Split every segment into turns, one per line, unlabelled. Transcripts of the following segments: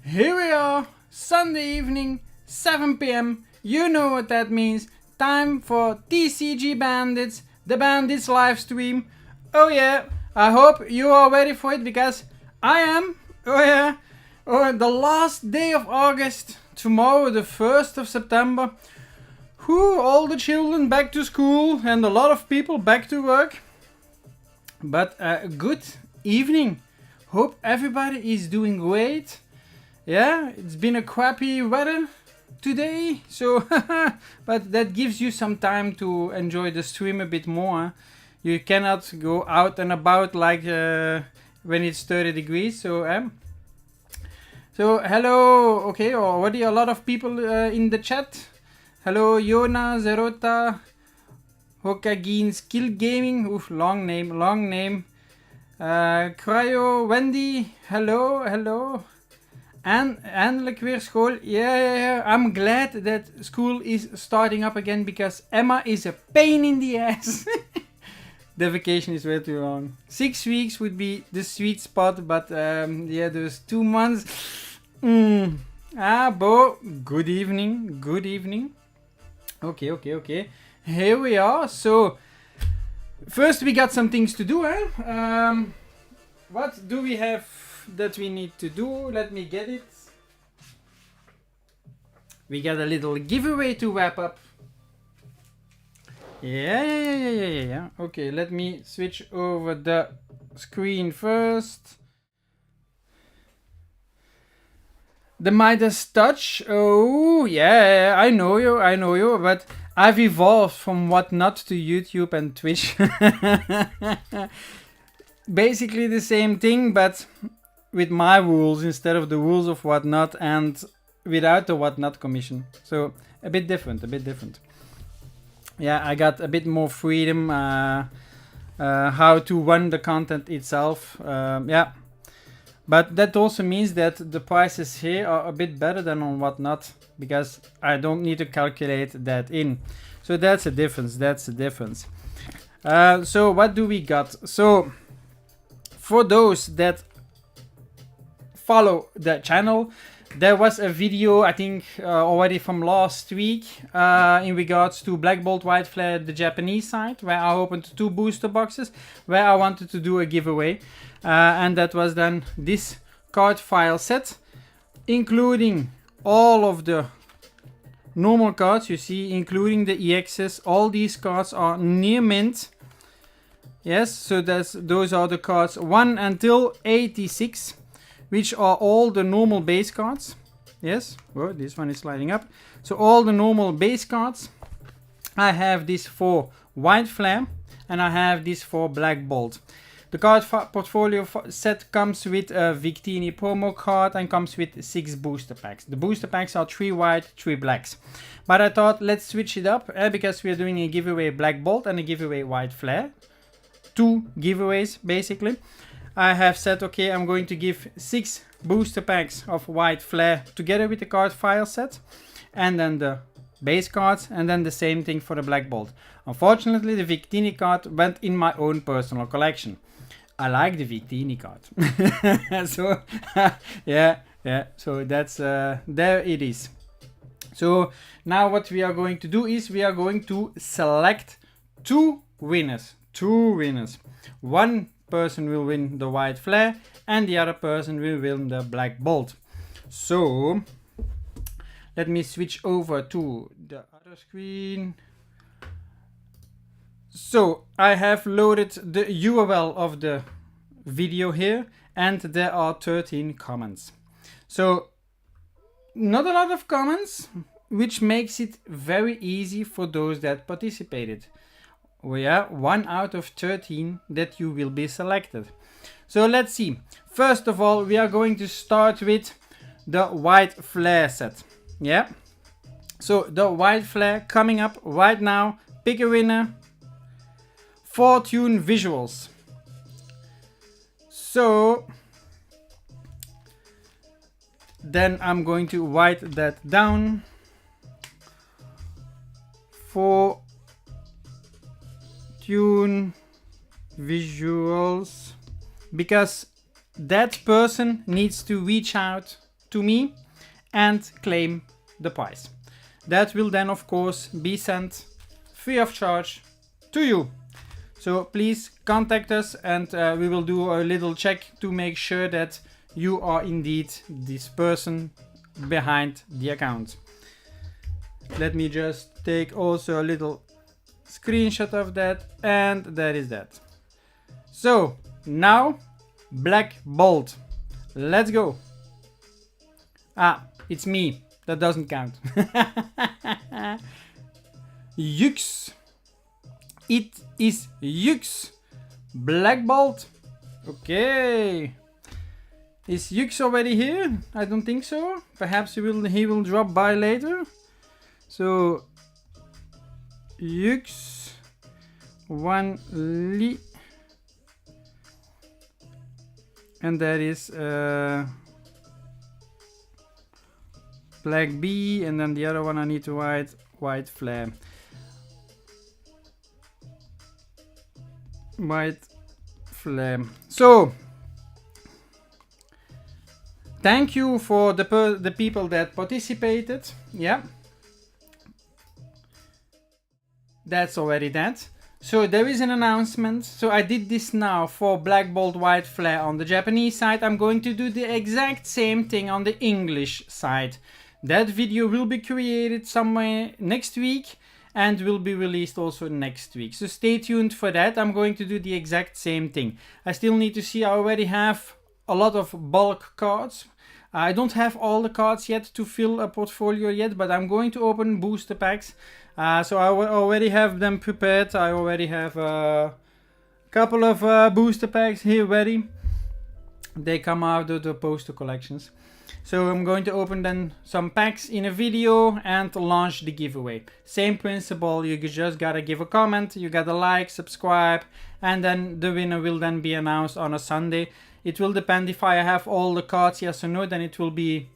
Here we are, Sunday evening, 7 p.m. You know what that means. Time for TCG Bandits, the Bandits live stream. Oh yeah, I hope you are ready for it because I am. Oh yeah. Oh, the last day of August, tomorrow the 1st of September. Whew, all the children back to school and a lot of people back to work. But good evening. Hope everybody is doing great. Yeah, it's been a crappy weather today, so but that gives you some time to enjoy the stream a bit more. You cannot go out and about like when it's 30 degrees. So hello. Okay, already a lot of people in the chat. Hello, Yona, Zerota, Hokagin, Skill Gaming. Oof, long name. Cryo, Wendy. Hello. En eindelijk weer school. Yeah. I'm glad that school is starting up again because Emma is a pain in the ass. The vacation is way too long. 6 weeks would be the sweet spot, but yeah, there's 2 months. Bo, good evening. Okay. Here we are. So, first we got some things to do, what do we have that we need to do? Let me get it. We got a little giveaway to wrap up. Yeah. Okay, let me switch over the screen first. The Midas Touch. Oh, yeah, I know you, but I've evolved from Whatnot to YouTube and Twitch. Basically the same thing, but with my rules instead of the rules of Whatnot and without the Whatnot commission. So a bit different. Yeah, I got a bit more freedom how to run the content itself. Yeah. But that also means that the prices here are a bit better than on Whatnot because I don't need to calculate that in. So that's a difference. So what do we got? So for those that follow the channel, there was a video I think already from last week in regards to Black Bolt White Flare, the Japanese side, where I opened 2 booster boxes where I wanted to do a giveaway. And that was then this card file set, including all of the normal cards you see, including the EXs. All these cards are near mint. Yes, so those are the cards 1 until 86, which are all the normal base cards. Yes, well, this one is sliding up. So all the normal base cards. I have this for White Flare and I have this for Black Bolt. The card portfolio set comes with a Victini promo card and comes with 6 booster packs. The booster packs are 3 white, 3 blacks. But I thought let's switch it up because we're doing a giveaway Black Bolt and a giveaway White Flare. 2 giveaways basically. I have said okay, I'm going to give 6 booster packs of White Flare together with the card file set. And then the base cards and then the same thing for the Black Bolt. Unfortunately the Victini card went in my own personal collection. I like the Victini card. So yeah, so that's there it is. So now what we are going to do is we are going to select 2 winners. One person will win the White Flare and the other person will win the Black Bolt. So let me switch over to the other screen. So I have loaded the URL of the video here and there are 13 comments. So not a lot of comments, which makes it very easy for those that participated. We are 1 out of 13 that you will be selected. So let's see. First of all, we are going to start with the White Flare set. Yeah. So the White Flare coming up right now. Pick a winner. Fortune Visuals. So then I'm going to write that down. Fortune Visuals, because that person needs to reach out to me and claim the prize. That will then of course be sent free of charge to you. So please contact us and we will do a little check to make sure that you are indeed this person behind the account. Let me just take also a little screenshot of that, and that is that. So now Black Bolt, let's go. Ah, it's me, that doesn't count. Yux, it is Yux. Black Bolt, okay. Is Yux already here? I don't think so. Perhaps he will drop by later. So Yux Wan Li, and that is Black B, and then the other one I need to write White Flare. White Flare. So thank you for the people that participated. Yeah, that's already that. So there is an announcement. So I did this now for Black Bolt White Flare on the Japanese side. I'm going to do the exact same thing on the English side. That video will be created somewhere next week and will be released also next week. So stay tuned for that. I'm going to do the exact same thing. I still need to see, I already have a lot of bulk cards. I don't have all the cards yet to fill a portfolio yet, but I'm going to open booster packs. So I already have them prepared. I already have a couple of booster packs here ready. They come out of the poster collections. So I'm going to open then some packs in a video and launch the giveaway. Same principle, you just gotta give a comment, you gotta like, subscribe, and then the winner will then be announced on a Sunday. It will depend if I have all the cards, yes or no, then it will be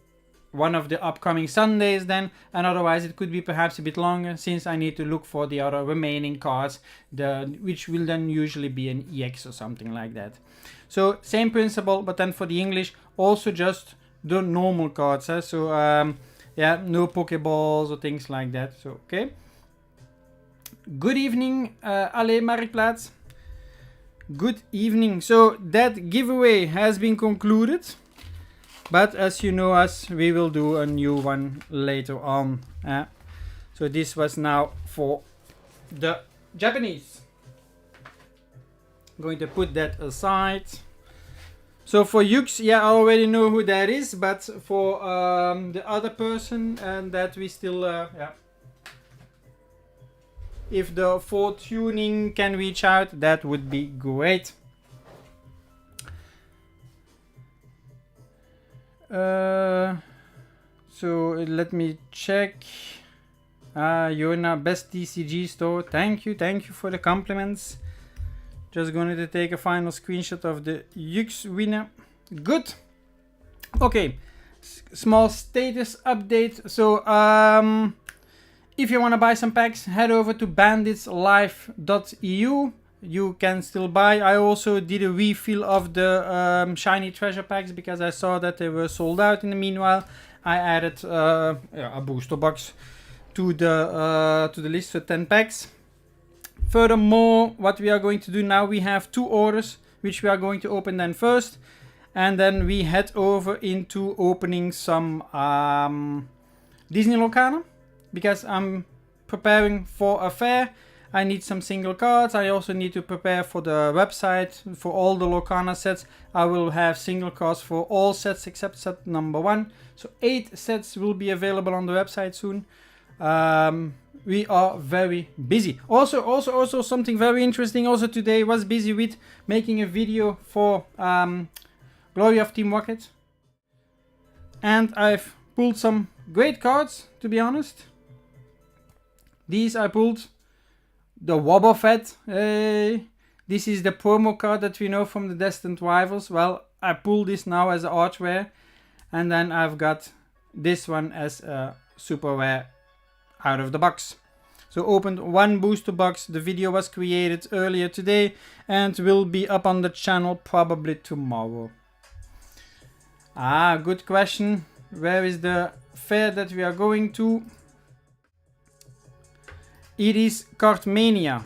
one of the upcoming Sundays then, and otherwise it could be perhaps a bit longer since I need to look for the other remaining cards, which will then usually be an EX or something like that. So same principle, but then for the English also just the normal cards. So yeah, no Pokeballs or things like that. So okay. Good evening, Ale Marktplaats. Good evening. So that giveaway has been concluded, but as you know us, we will do a new one later on. So this was now for the Japanese. I'm going to put that aside. So for Yux, yeah, I already know who that is, but for the other person, and that we still, yeah. If the Fortuning can reach out, that would be great. So let me check. You're now best TCG store. Thank you for the compliments. Just going to take a final screenshot of the Yux winner. Good. Okay. Small status update. So if you want to buy some packs, head over to banditslive.eu. You can still buy. I also did a refill of the shiny treasure packs because I saw that they were sold out in the meanwhile. I added a booster box to the list for 10 packs. Furthermore, what we are going to do now, we have 2 orders which we are going to open then first, and then we head over into opening some Disney Locana because I'm preparing for a fair. I need some single cards. I also need to prepare for the website for all the Locana sets. I will have single cards for all sets except set number 1. So 8 sets will be available on the website soon. We are very busy. Also something very interesting. Also today was busy with making a video for Glory of Team Rocket. And I've pulled some great cards, to be honest. These I pulled. The Wobbuffet. Hey. This is the promo card that we know from the Destined Rivals. Well, I pulled this now as an art rare. And then I've got this one as a super rare out of the box. So opened 1 booster box. The video was created earlier today and will be up on the channel probably tomorrow. Good question. Where is the fair that we are going to? It is Cardmania.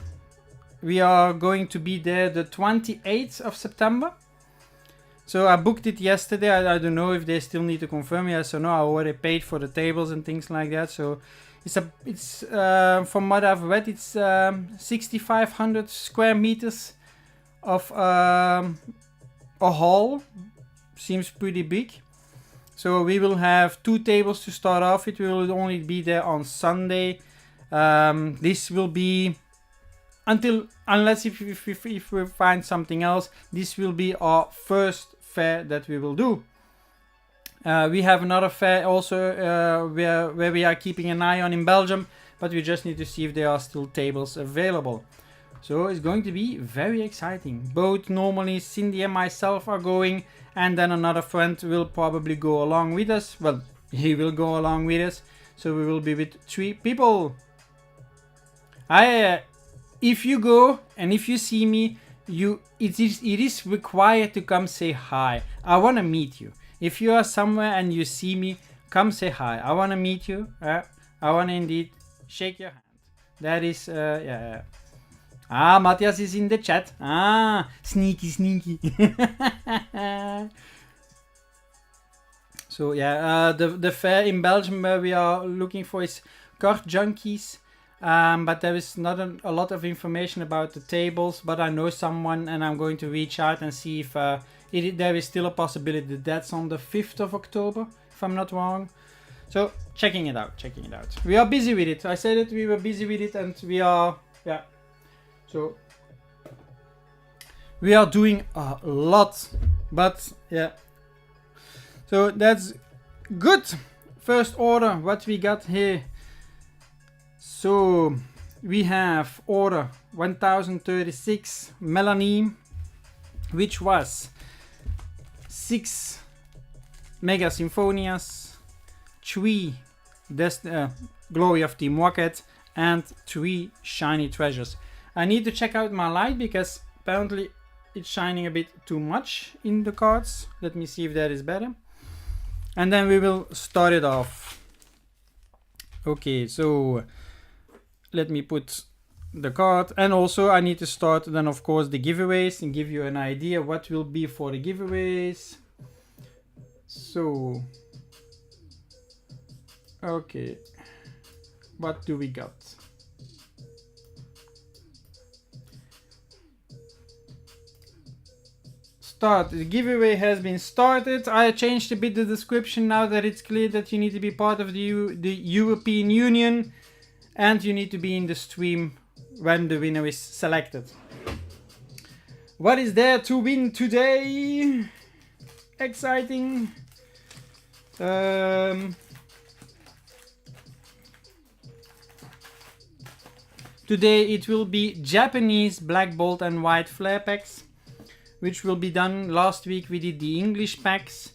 We are going to be there the 28th of September. So I booked it yesterday. I don't know if they still need to confirm yes or no. I already paid for the tables and things like that. So it's from what I've read, it's 6,500 square meters of a hall. Seems pretty big. So we will have 2 tables to start off. It will only be there on Sunday. This will be unless if we find something else, this will be our first fair that we will do. We have another fair also where we are keeping an eye on in Belgium, but we just need to see if there are still tables available. So it's going to be very exciting. Both normally Cindy and myself are going, and then another friend will probably go along with us. Well, he will go along with us, so we will be with 3 people. If you go and if you see me, it is required to come say hi. I want to meet you. If you are somewhere and you see me, come say hi. I want to meet you. I want to indeed shake your hand. That is, yeah. Ah, Matthias is in the chat. Ah, sneaky. So yeah, the fair in Belgium where we are looking for is Card Junkies. But there is not a lot of information about the tables, but I know someone and I'm going to reach out and see if there is still a possibility. That's on the 5th of October, if I'm not wrong. So checking it out. We are busy with it. I said that we were busy with it and we are, yeah. So we are doing a lot, but yeah. So that's good. First order, what we got here. So we have order 1036 Melanie, which was 6 Mega Symphonias, 3 Glory of Team Rocket, and 3 Shiny Treasures. I need to check out my light because apparently it's shining a bit too much in the cards. Let me see if that is better. And then we will start it off. Okay, so let me put the card, and also I need to start then of course the giveaways and give you an idea what will be for the giveaways. So okay, what do we got? Start. The giveaway has been started. I changed a bit the description now that it's clear that you need to be part of the European Union and you need to be in the stream when the winner is selected. What is there to win today? Exciting. Today it will be Japanese black bolt and white flare packs, which will be done. Last week we did the English packs.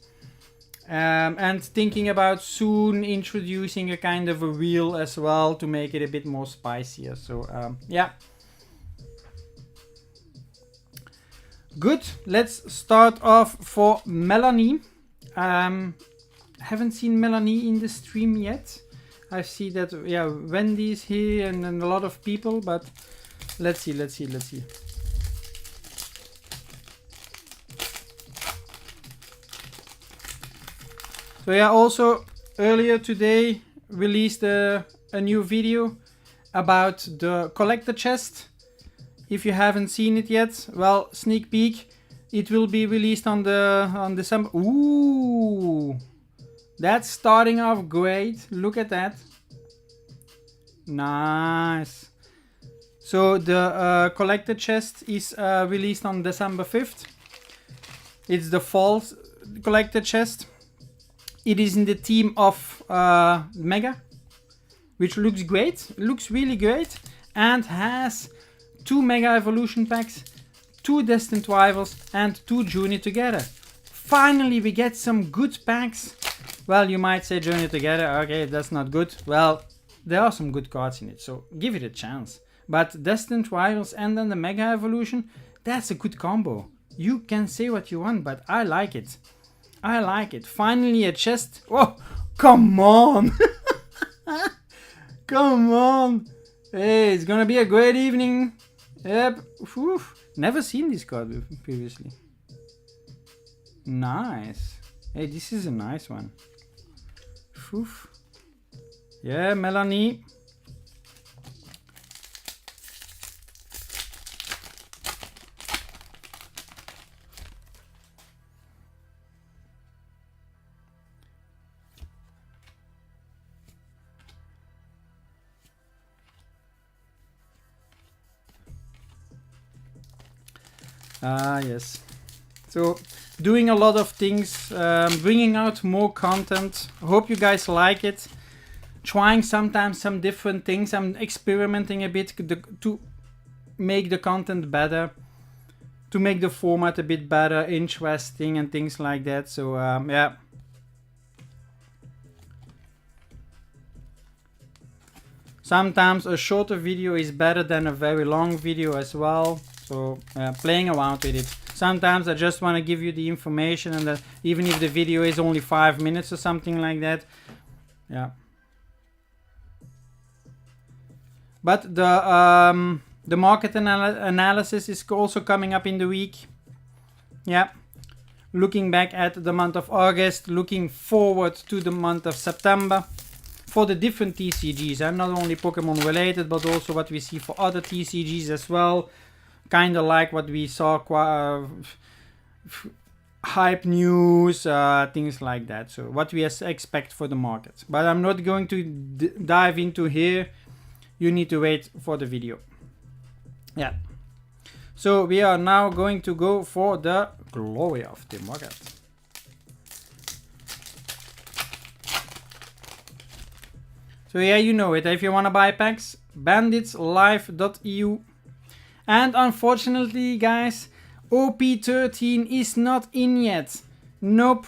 And thinking about soon introducing a kind of a wheel as well to make it a bit more spicier. So yeah. Good. Let's start off for Melanie. Haven't seen Melanie in the stream yet. I see that, yeah, Wendy's here and a lot of people, but let's see. So yeah, also earlier today released a new video about the collector chest. If you haven't seen it yet, well, sneak peek. It will be released on December. Ooh, that's starting off great. Look at that. Nice. So the collector chest is released on December 5th. It's the fall collector chest. It is in the theme of Mega, which looks great. It looks really great and has 2 Mega Evolution packs, 2 Destined Rivals and 2 Journey Together. Finally we get some good packs. Well, you might say Journey Together, okay, that's not good. Well, there are some good cards in it, so give it a chance. But Destined Rivals and then the Mega Evolution, that's a good combo. You can say what you want, but I like it. I like it. Finally a chest. Oh, come on. Come on. Hey, it's gonna be a great evening. Yep. Whew. Never seen this card previously. Nice. Hey, this is a nice one. Whew. Yeah, Melanie. Yes. So, doing a lot of things, bringing out more content. Hope you guys like it. Trying sometimes some different things. I'm experimenting a bit to make the content better, to make the format a bit better, interesting, and things like that. So, yeah. Sometimes a shorter video is better than a very long video as well. So playing around with it. Sometimes I just want to give you the information, and that even if the video is only 5 minutes or something like that. Yeah. But the market analysis is also coming up in the week. Yeah. Looking back at the month of August, looking forward to the month of September. For the different TCGs, and not only Pokemon related, but also what we see for other TCGs as well. Kind of like what we saw, hype news, things like that. So what we expect for the market. But I'm not going to dive into here. You need to wait for the video. Yeah. So we are now going to go for the glory of the market. So yeah, you know it. If you want to buy packs, banditslive.eu. And unfortunately, guys, OP13 is not in yet. Nope.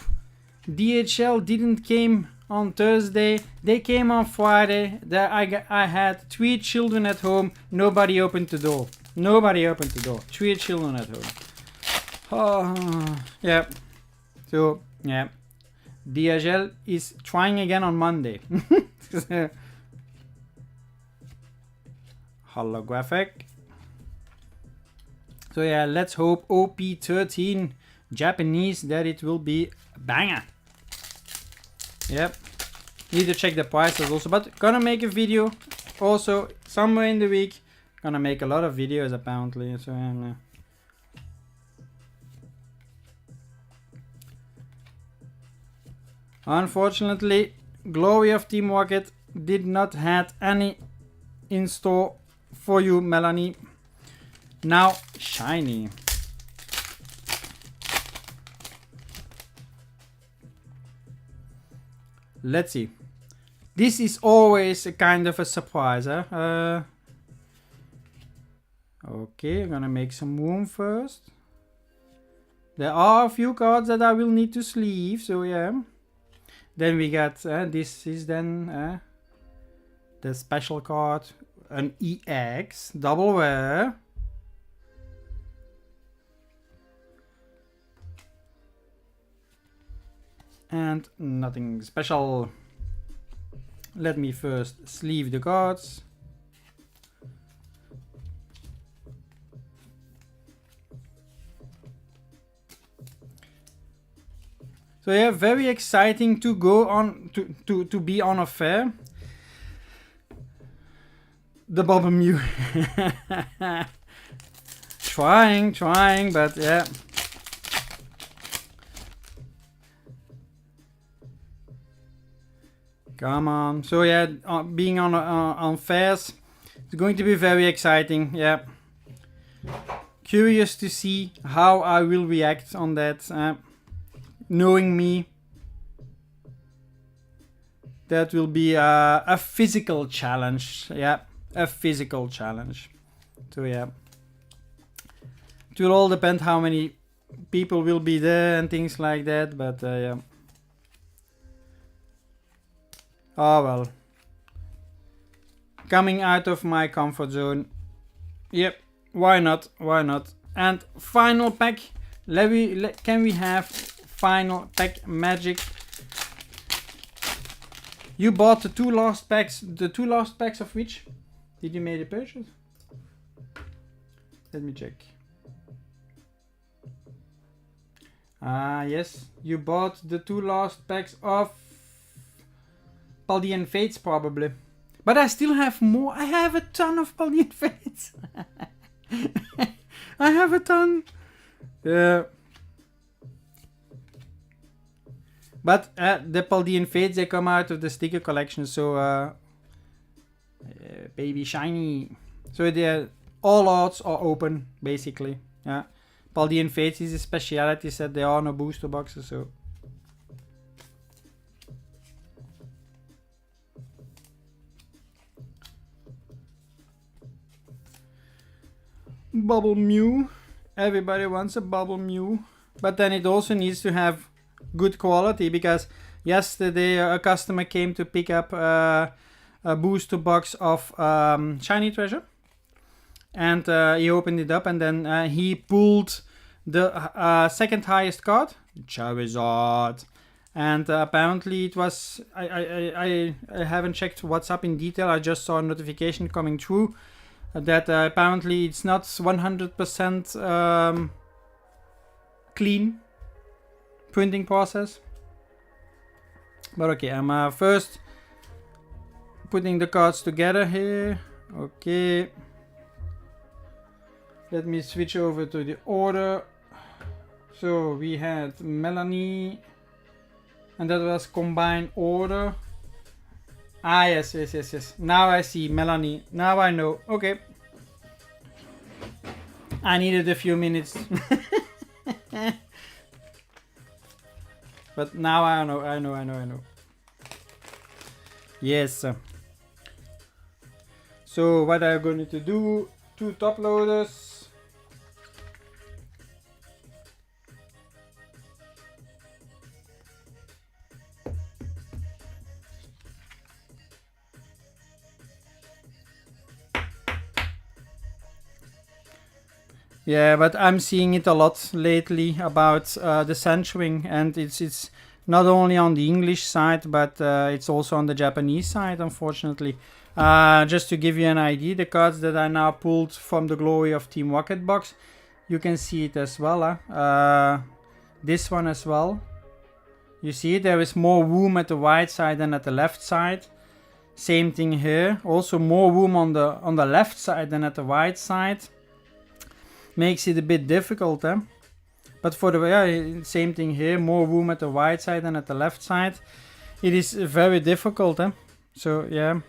DHL didn't came on Thursday. They came on Friday. There I had 3 children at home. Nobody opened the door. Nobody opened the door. 3 children at home. Oh, yeah. So, yeah. DHL is trying again on Monday. Holographic. So yeah, let's hope OP13 Japanese that it will be a banger. Yep. Need to check the prices also, but gonna make a video also somewhere in the week. Gonna make a lot of videos apparently. So unfortunately, Glory of the Market did not have any in store for you, Melanie. Now, shiny. Let's see. This is always a kind of a surprise, huh? Okay, I'm gonna make some room first. There are a few cards that I will need to sleeve, so yeah. Then we got, this is then the special card, an EX, double rare. And nothing special. Let me first sleeve the cards. So yeah, very exciting to go on to be on a fair. The Bobber Mew. trying, but yeah. Come on. So yeah, being on fairs, it's going to be very exciting. Yeah. Curious to see how I will react on that. Knowing me, that will be a physical challenge. Yeah, a physical challenge. So yeah, it will all depend how many people will be there and things like that. But yeah. Oh well. Coming out of my comfort zone. Yep, why not? Why not? And final pack. Can we have final pack magic. You bought the two last packs. The two last packs of which? Did you make a purchase? Let me check. Yes, you bought the two last packs of Paldean Fates probably. But I still have more. I have a ton of Paldean Fates. I have a ton. But the Paldean Fates, they come out of the sticker collection, so baby shiny. So all odds are open, basically. Yeah, Paldean Fates is a speciality set. There are no booster boxes, so. Bubble Mew. Everybody wants a Bubble Mew. But then it also needs to have good quality, because yesterday a customer came to pick up a booster box of Shiny Treasure. And he opened it up, and then he pulled the second highest card, Charizard. And apparently it was, I haven't checked what's up in detail, I just saw a notification coming through that apparently it's not 100% clean printing process. But okay, I'm first putting the cards together here. Okay. Let me switch over to the order. So we had Melanie, and that was combined order. Ah, yes. Now I see Melanie. Now I know. Okay. I needed a few minutes. But now I know. Yes. So what I'm going to do, 2 top loaders. Yeah, but I'm seeing it a lot lately about the censoring, and it's not only on the English side, but it's also on the Japanese side, unfortunately. Just to give you an idea, the cards that I now pulled from the Glory of Team Rocket box, you can see it as well. This one as well. You see there is more room at the right side than at the left side. Same thing here. Also more room on the left side than at the right side. Makes it a bit difficult, eh? But for the same thing here, more room at the right side than at the left side. It is very difficult, eh? So yeah,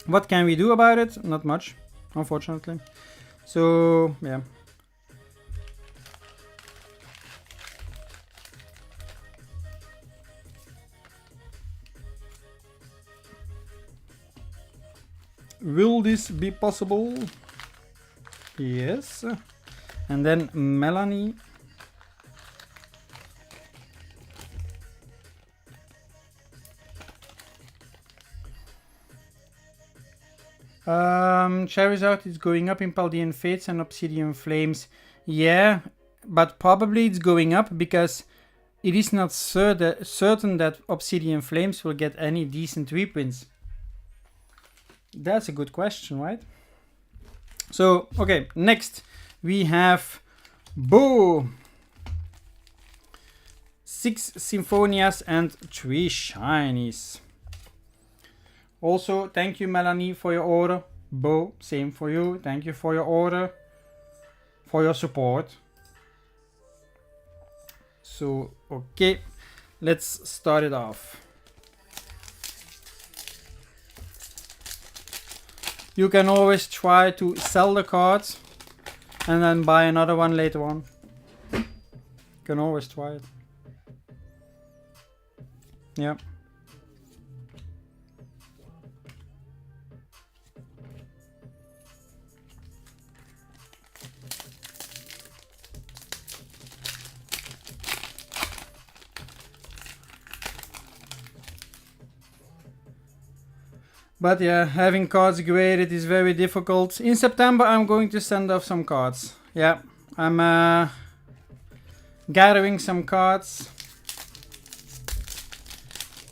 what can we do about it? Not much, unfortunately. So yeah. Will this be possible? Yes. And then Melanie. Charizard is going up in Paldean Fates and Obsidian Flames. Yeah, but probably it's going up because it is not certain that Obsidian Flames will get any decent reprints. That's a good question, right? So, okay, next we have Bo. 6 Symphonias and 3 Shinies. Also, thank you, Melanie, for your order. Bo, same for you. Thank you for your order, for your support. So, okay, let's start it off. You can always try to sell the cards and then buy another one later on. You can always try it. Yeah. But yeah, having cards graded is very difficult. In September I'm going to send off some cards. Yeah, I'm gathering some cards.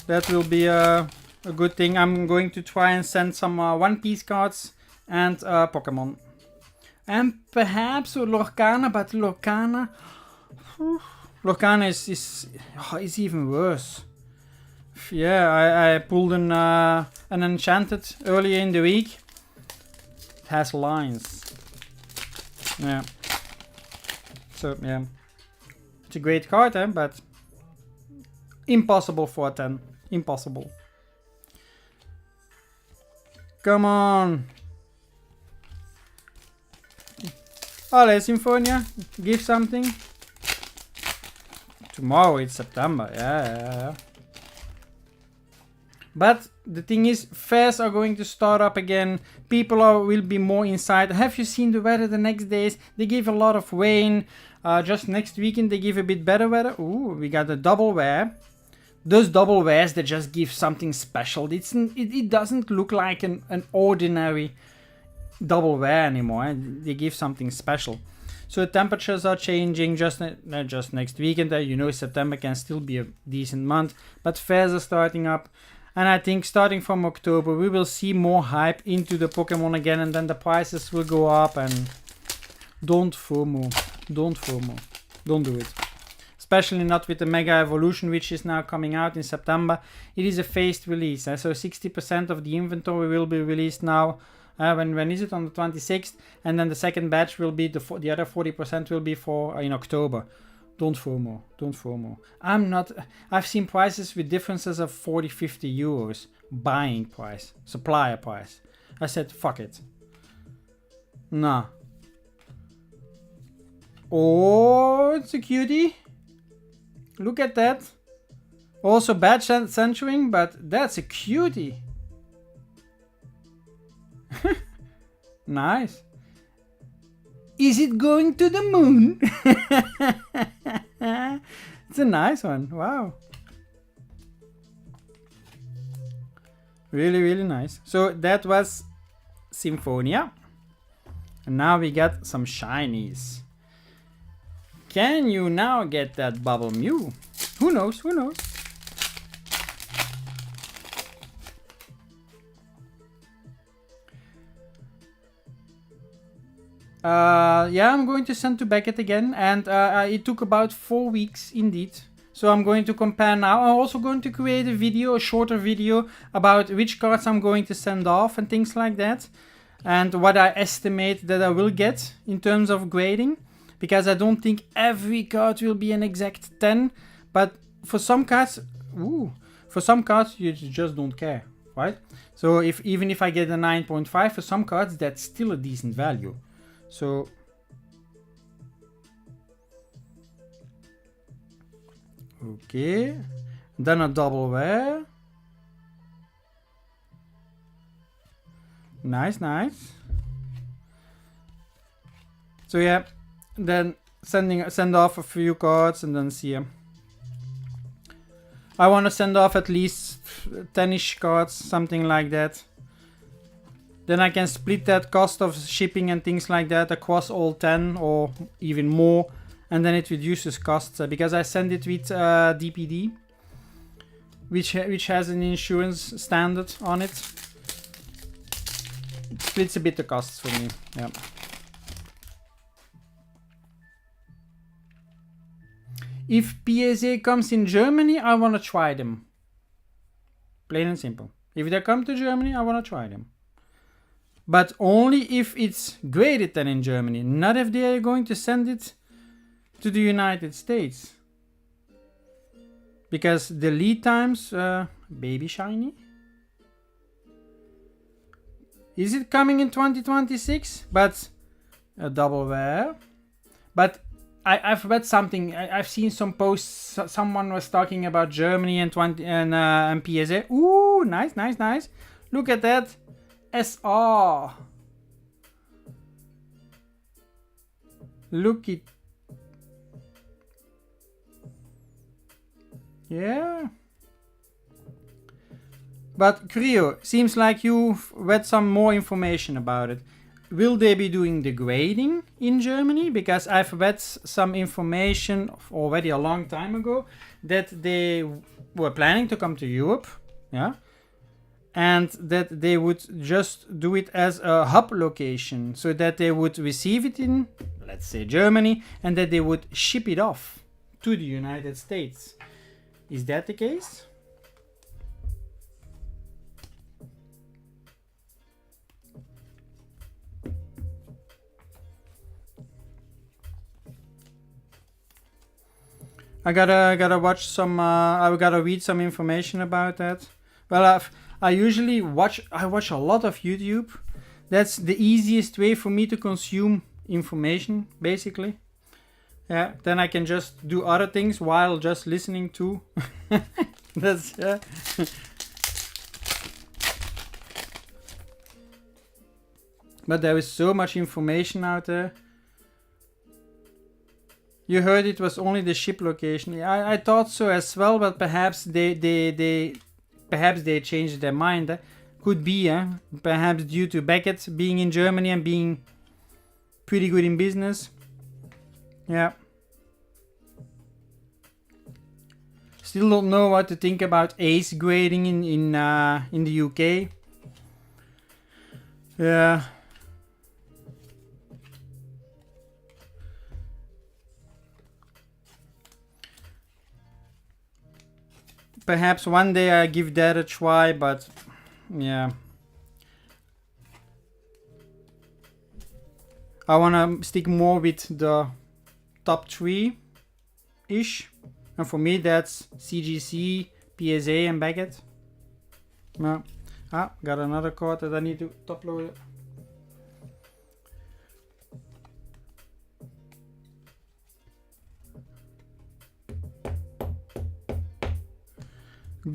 That will be a good thing. I'm going to try and send some One Piece cards and Pokemon. And perhaps Lorcana, but Lorcana is even worse. Yeah, I pulled an Enchanted earlier in the week. It has lines. Yeah. So, yeah. It's a great card, but impossible for a 10. Impossible. Come on. Allez, Symphonia. Give something. Tomorrow it's September. Yeah. But the thing is, fairs are going to start up again. People will be more inside. Have you seen the weather the next days? They give a lot of rain. Just next weekend they give a bit better weather. Ooh, we got a double wear. Those double wears, they just give something special. It doesn't look like an ordinary double wear anymore. They give something special. So temperatures are changing just next weekend. You know, September can still be a decent month. But fairs are starting up. And I think starting from October, we will see more hype into the Pokemon again. And then the prices will go up. And don't FOMO. Don't FOMO. Don't do it. Especially not with the Mega Evolution, which is now coming out in September. It is a phased release. So 60% of the inventory will be released now. When is it? On the 26th. And then the second batch will be, the other 40% will be for in October. Don't FOMO. Don't FOMO. I've seen prices with differences of 40-50 euros. Buying price. Supplier price. I said, fuck it. Nah. Oh, it's a cutie. Look at that. Also bad censoring, but that's a cutie. Nice. Is it going to the moon? It's a nice one. Wow. Really, really nice. So that was Symphonia. And now we got some shinies. Can you now get that Bubble Mew? Who knows? Who knows? Yeah, I'm going to send to Beckett again. And it took about 4 weeks indeed. So I'm going to compare now. I'm also going to create a video, a shorter video, about which cards I'm going to send off and things like that. And what I estimate that I will get in terms of grading. Because I don't think every card will be an exact 10. But for some cards, you just don't care, right? So even if I get a 9.5 for some cards, that's still a decent value. So okay, then a double wear. Nice, nice. So yeah. Then send off a few cards and then see them. I want to send off at least 10ish cards, something like that. Then I can split that cost of shipping and things like that across all 10 or even more. And then it reduces costs because I send it with DPD, which has an insurance standard on it. It splits a bit the costs for me. Yeah. If PSA comes in Germany, I want to try them. Plain and simple. If they come to Germany, I want to try them. But only if it's graded then in Germany. Not if they are going to send it to the United States. Because the lead times... baby shiny? Is it coming in 2026? But a double wear. But... I've read something. I've seen some posts. Someone was talking about Germany and PSA. Ooh, nice, nice, nice. Look at that. SR. Look it. Yeah. But Creo, seems like you've read some more information about it. will they be doing the grading in Germany? Because I've read some information already a long time ago that they were planning to come to Europe, yeah, and that they would just do it as a hub location, so that they would receive it in, let's say, Germany, and that they would ship it off to the United States. Is that the case? I gotta watch some. I gotta read some information about that. Well, I usually watch a lot of YouTube. That's the easiest way for me to consume information, basically. Yeah, then I can just do other things while just listening to. That's But there is so much information out there. You heard it was only the ship location. Yeah, I thought so as well, but perhaps they changed their mind. Could be, perhaps due to Beckett being in Germany and being pretty good in business. Yeah. Still don't know what to think about ACE grading in the UK. Yeah. Perhaps one day I give that a try, but yeah. I wanna stick more with the top 3-ish. And for me that's CGC, PSA and Beckett. No. Got another card that I need to top load.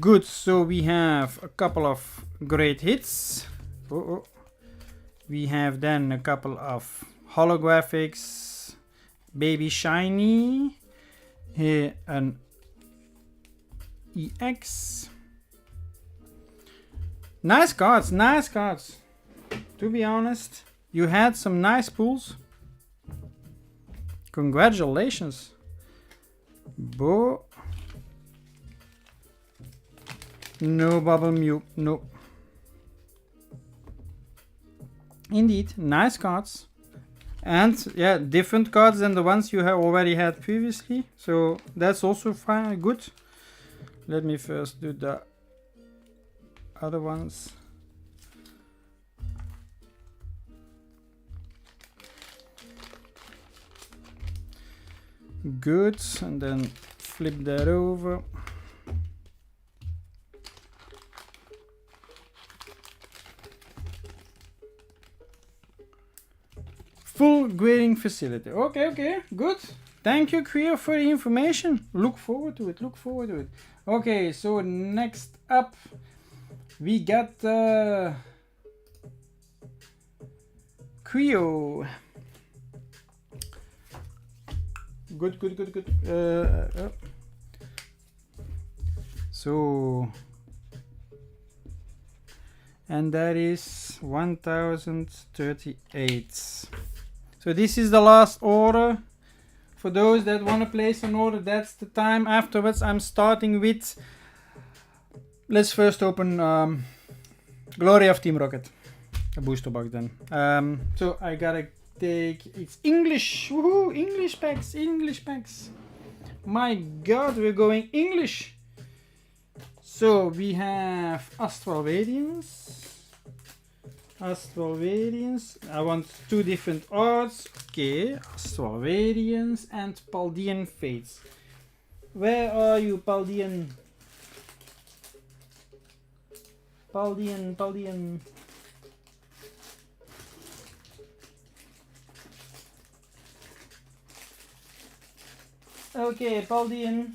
Good, so we have a couple of great hits. We have then a couple of holographics. Baby Shiny. Here an EX. Nice cards, nice cards. To be honest, you had some nice pulls. Congratulations. Bo. No Bubble Mew, no. Indeed, nice cards. And yeah, different cards than the ones you have already had previously. So that's also fine, good. Let me first do the other ones. Good, and then flip that over. Full grading facility. Okay, good. Thank you, Creo, for the information. Look forward to it, Okay, so next up, we got Creo. Good. So, and that is 1038. So this is the last order. For those that want to place an order, that's the time. Afterwards, I'm starting with. Let's first open Glory of Team Rocket, a booster box then. So I gotta take. It's English. Woohoo! English packs. My God, we're going English. So we have Astral Radiance. I want 2 different arts. Okay, Astral Radiance and Paldean Fates. Where are you, Paldean? Paldean. Okay, Paldean.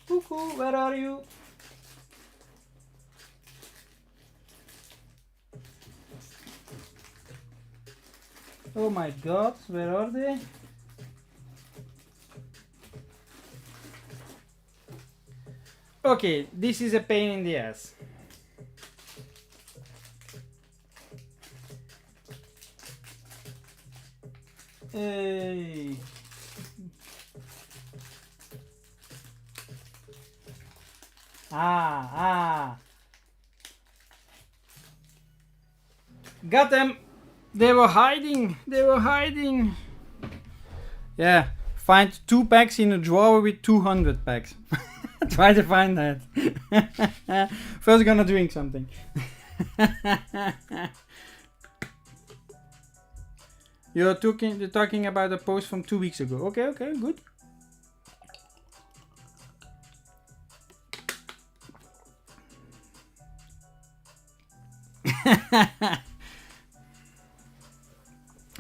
Cuckoo, where are you? Oh my God, where are they? Okay, this is a pain in the ass. Hey. Ah. Got them. They were hiding. Yeah. Find 2 packs in a drawer with 200 packs. Try to find that. First gonna drink something. You're talking about a post from 2 weeks ago. Okay, good.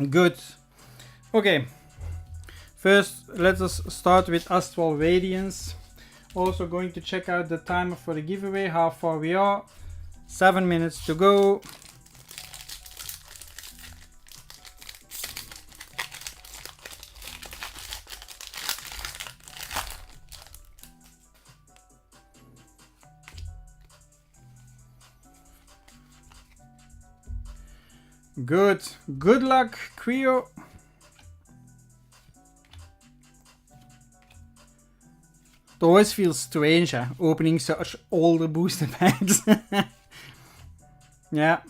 Good. Okay. First, let us start with Astral Radiance. Also going to check out the timer for the giveaway, how far we are. 7 minutes to go. Good luck, Creo. It always feels strange, opening such older booster packs. Yeah.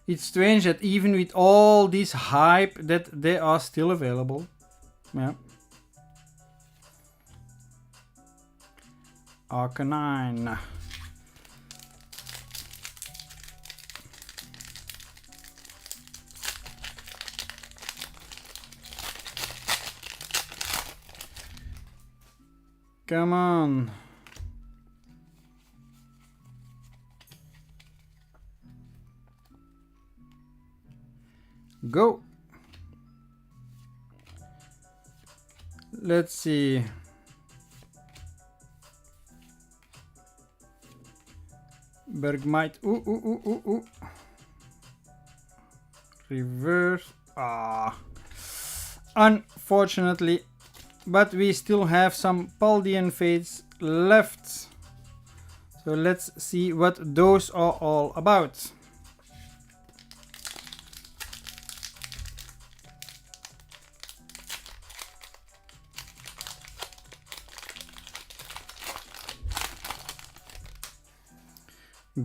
It's strange that even with all this hype that they are still available. Yeah. Arcanine. Come on. Go. Let's see. Bergmite. Ooh. Reverse. Unfortunately. But we still have some Paldean Fates left. So let's see what those are all about.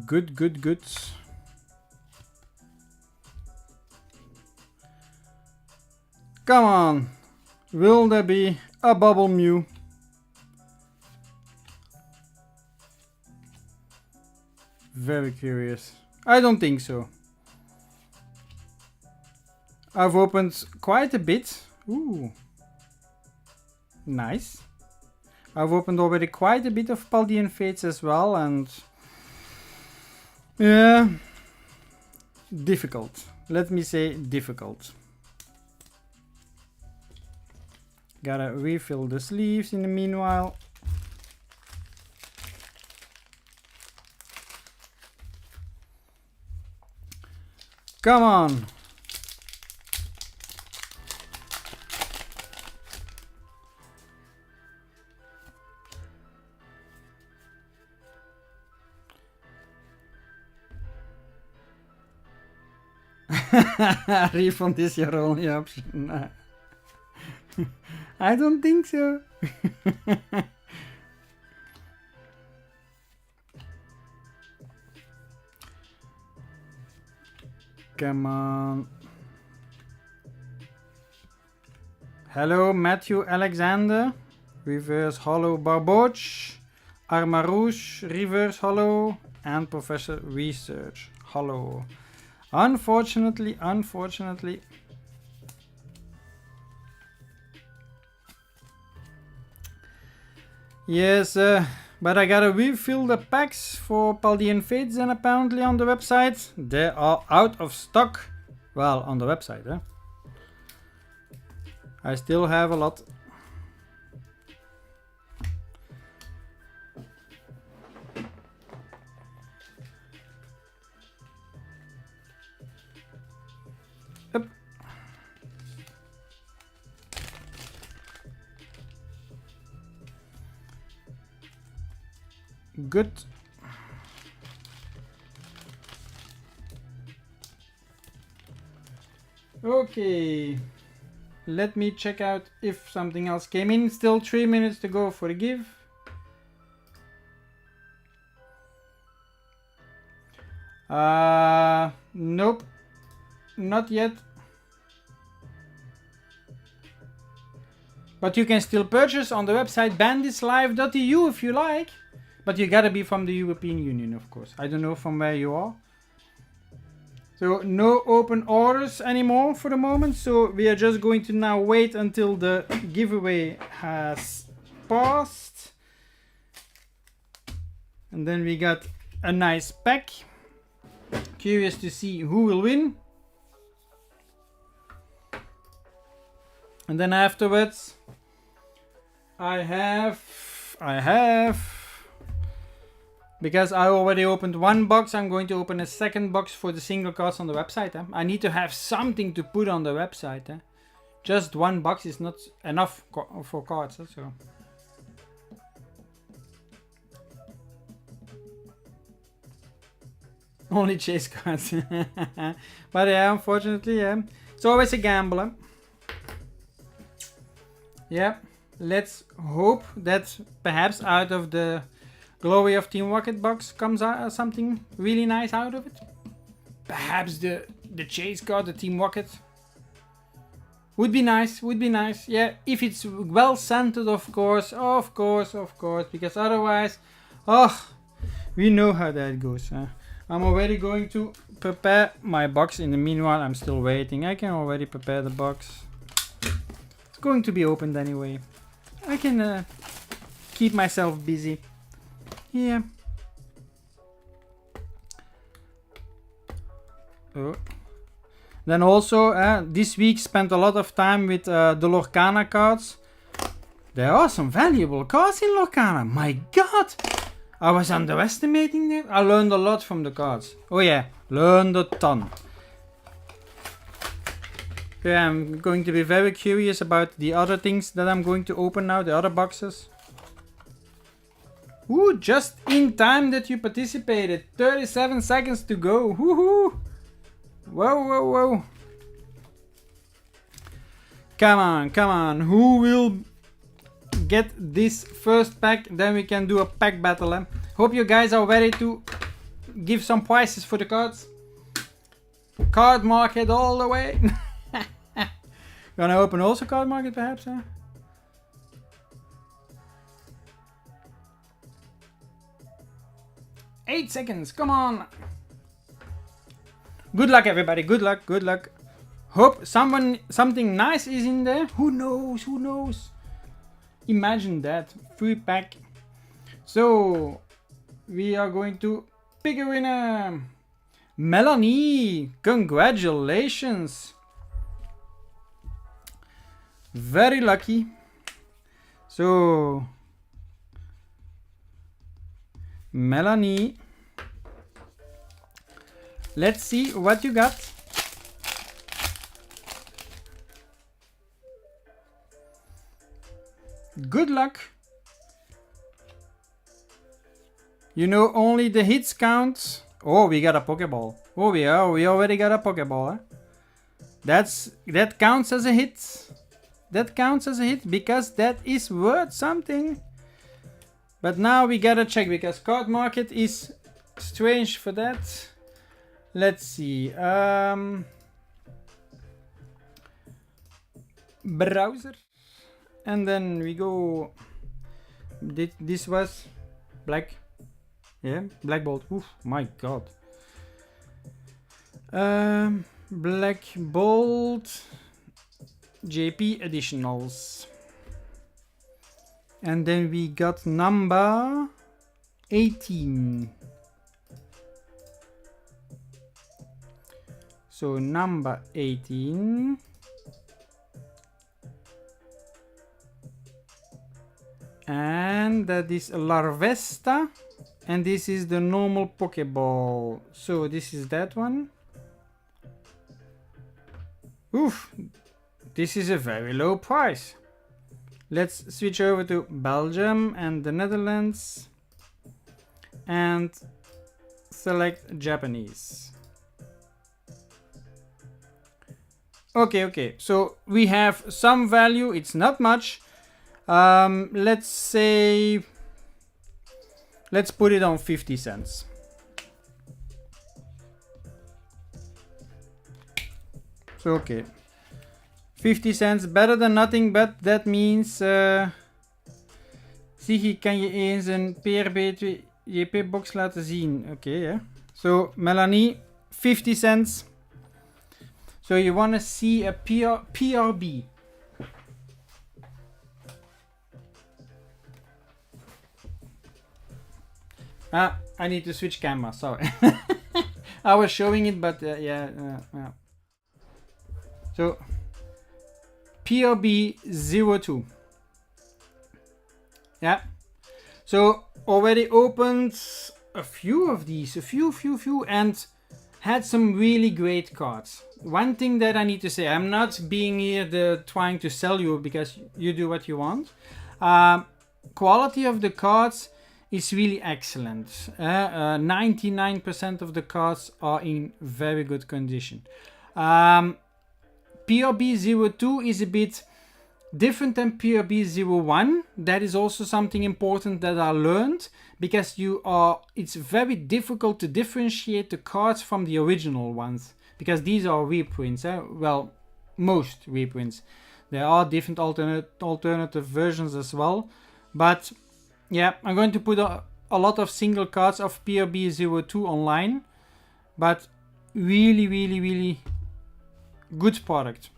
Good. Come on. Will there be a Bubble Mew? Very curious. I don't think so. I've opened quite a bit. Ooh. Nice. I've opened already quite a bit of Paldean Fates as well, and yeah, difficult. Let me say difficult. Gotta refill the sleeves in the meanwhile. Come on. Refund is your only option. I don't think so. Come on. Hello, Matthew Alexander. Reverse Hollow Barboach. Armarouche. Reverse Hollow. And Professor Research Hollow. Unfortunately. Yes, but I gotta refill the packs for Paldean Fates, and apparently on the website they are out of stock. Well, on the website, I still have a lot. Up. Good. Okay, let me check out if something else came in. Still 3 minutes to go for the give. Nope, not yet. But you can still purchase on the website banditslive.eu if you like. But you gotta be from the European Union, of course. I don't know from where you are. So no open orders anymore for the moment. So we are just going to now wait until the giveaway has passed. And then we got a nice pack. Curious to see who will win. And then afterwards, I have, because I already opened one box, I'm going to open a second box for the single cards on the website. I need to have something to put on the website. Just one box is not enough for cards. So. Only chase cards. But yeah, unfortunately, yeah. It's always a gamble. Yeah, let's hope that perhaps out of the Glory of Team Rocket box comes out something really nice out of it. Perhaps the chase card, the Team Rocket. Would be nice, would be nice. Yeah, if it's well centered, of course, because otherwise, we know how that goes. I'm already going to prepare my box. In the meanwhile, I'm still waiting. I can already prepare the box. It's going to be opened anyway. I can keep myself busy. Yeah. Oh. Then also, this week spent a lot of time with the Lorcana cards. There are some valuable cards in Lorcana. My god! I was underestimating them. I learned a lot from the cards. Oh yeah, learned a ton. Yeah, I'm going to be very curious about the other things that I'm going to open now, the other boxes. Ooh, just in time that you participated. 37 seconds to go. Woohoo! Whoa, whoa, whoa. Come on, come on. Who will get this first pack? Then we can do a pack battle. Hope you guys are ready to give some prizes for the cards. Card market all the way. Gonna open also card market perhaps? 8 seconds, come on. Good luck everybody, good luck, good luck. Hope something nice is in there. Who knows, who knows. Imagine that, free pack. So, we are going to pick a winner. Melanie, congratulations. Very lucky. So, Melanie, let's see what you got. Good luck. You know, only the hits count. Oh, we got a Pokeball. Oh, we already got a Pokeball. That counts as a hit. That counts as a hit because that is worth something. But now we gotta check because card market is strange for that. Let's see. Browser. And then we go. This was black. Yeah, Black Bolt. Oof, my god. Black Bolt. JP additionals. And then we got number 18. So number 18. And that is Larvesta. And this is the normal Pokeball. So this is that one. Oof. This is a very low price. Let's switch over to Belgium and the Netherlands. And select Japanese. Okay. So we have some value. It's not much. Let's say, let's put it on 50 cents. So okay, 50 cents, better than nothing, but that means Ziggy, kan je eens een PRB2JP box laten zien? Oké, yeah. So Melanie, 50 cents. So you want to see a PRB. I need to switch camera, sorry. I was showing it, but yeah. So PRB 02. Yeah. So already opened a few of these, a few, and had some really great cards. One thing that I need to say, I'm not being here trying to sell you, because you do what you want. Quality of the cards is really excellent. 99% of the cards are in very good condition. PRB 02 is a bit different than PRB 01. That is also something important that I learned, because it's very difficult to differentiate the cards from the original ones, because these are reprints. Well, most reprints. There are different alternative versions as well, but yeah, I'm going to put a lot of single cards of PRB 02 online, but really good product.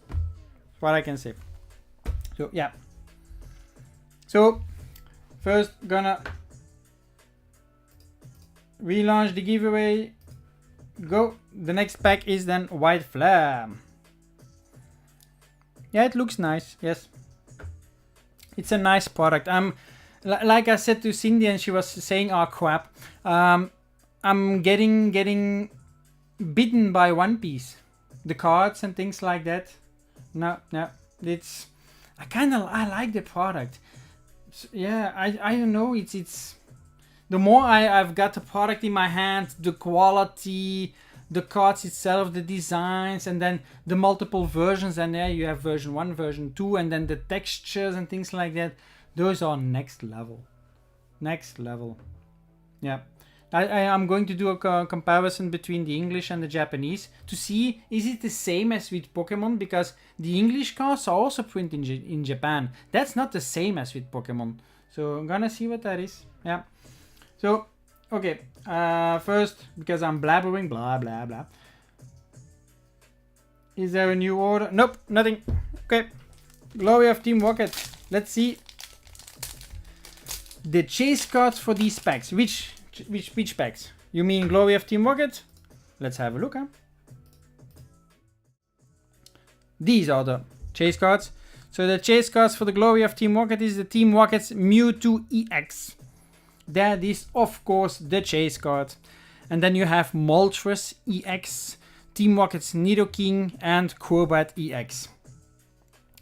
That's what I can say. So yeah. So first gonna relaunch the giveaway. Go. The next pack is then White Flare. Yeah, it looks nice. Yes, it's a nice product. Like I said to Cindy, and she was saying, "Oh crap, I'm getting bitten by One Piece, the cards and things like that." No, it's I like the product. So, yeah, I don't know. It's the more I've got the product in my hand, the quality, the cards itself, the designs, and then the multiple versions, and there you have version 1, version 2, and then the textures and things like that. Those are next level. Yeah. I'm going to do a comparison between the English and the Japanese to see, is it the same as with Pokemon? Because the English cards are also printed in Japan. That's not the same as with Pokemon. So I'm gonna see what that is. Yeah. So, okay. First, because I'm blabbering, blah, blah, blah. Is there a new order? Nope, nothing. Okay. Glory of Team Rocket. Let's see the chase cards for these packs. Which packs? You mean Glory of Team Rocket? Let's have a look, huh? These are the chase cards. So the chase cards for the Glory of Team Rocket is the Team Rocket's Mewtwo EX. That is, of course, the chase card. And then you have Moltres EX, Team Rocket's Nidoking, and Crobat EX.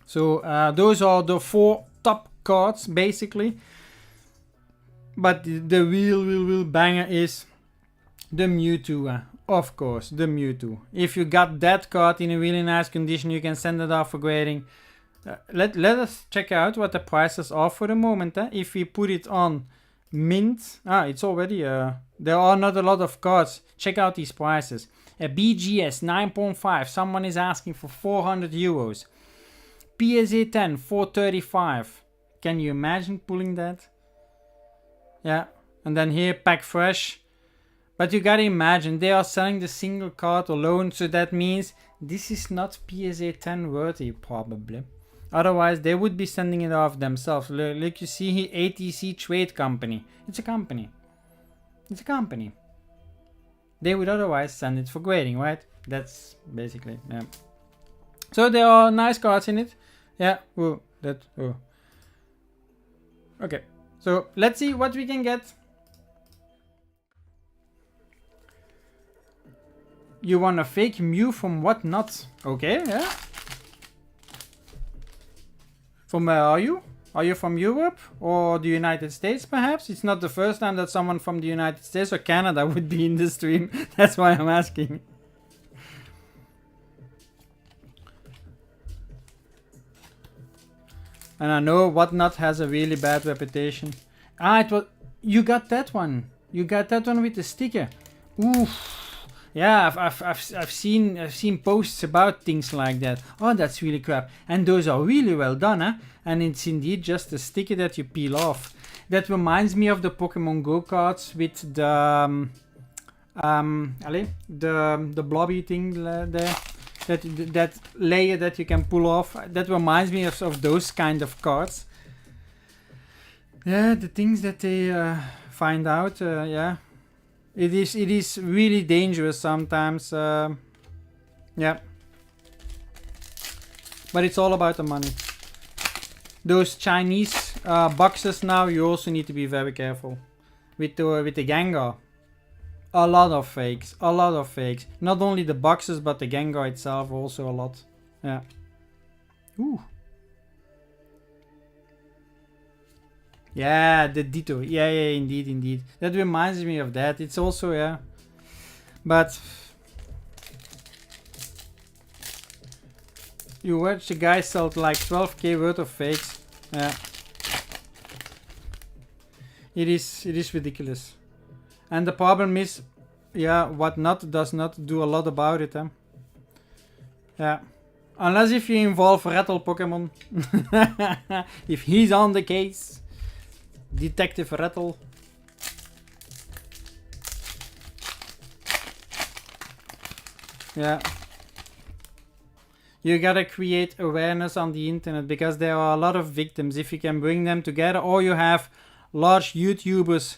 So those are the 4 top cards, basically. But the real banger is the Mewtwo, of course, the Mewtwo. If you got that card in a really nice condition, you can send it off for grading. Let us check out what the prices are for the moment. If we put it on mint, it's already, there are not a lot of cards. Check out these prices. A BGS 9.5, someone is asking for 400 euros. PSA 10, 435. Can you imagine pulling that? Yeah, and then here, pack fresh. But you gotta imagine, they are selling the single card alone, so that means this is not PSA 10 worthy, probably. Otherwise, they would be sending it off themselves. Like you see here, ATC Trade Company. It's a company. They would otherwise send it for grading, right? That's basically, yeah. So there are nice cards in it. Yeah, okay. So let's see what we can get. You want a fake Mew from Whatnot? Okay, yeah. From where are you? Are you from Europe or the United States perhaps? It's not the first time that someone from the United States or Canada would be in the stream. That's why I'm asking. And I know Whatnot has a really bad reputation. Ah, it was... You got that one. You got that one with the sticker. Oof. Yeah, I've seen posts about things like that. Oh, that's really crap. And those are really well done, huh? And it's indeed just a sticker that you peel off. That reminds me of the Pokemon Go cards with the the blobby thing there. That layer that you can pull off. That reminds me of those kind of cards. Yeah, the things that they find out. Yeah. It is really dangerous sometimes. Yeah. But it's all about the money. Those Chinese boxes now, you also need to be very careful. With the Gengar. A lot of fakes. A lot of fakes. Not only the boxes, but the Gengar itself also a lot. Yeah. Ooh. Yeah, the Ditto. Yeah, indeed. That reminds me of that. It's also, yeah. But you watch the guy sell like 12k worth of fakes. Yeah. It is ridiculous. And the problem is, yeah, Whatnot does not do a lot about it. Yeah. Unless if you involve Rattle Pokemon. If he's on the case. Detective Rattle. Yeah. You gotta create awareness on the internet because there are a lot of victims. If you can bring them together, or you have large YouTubers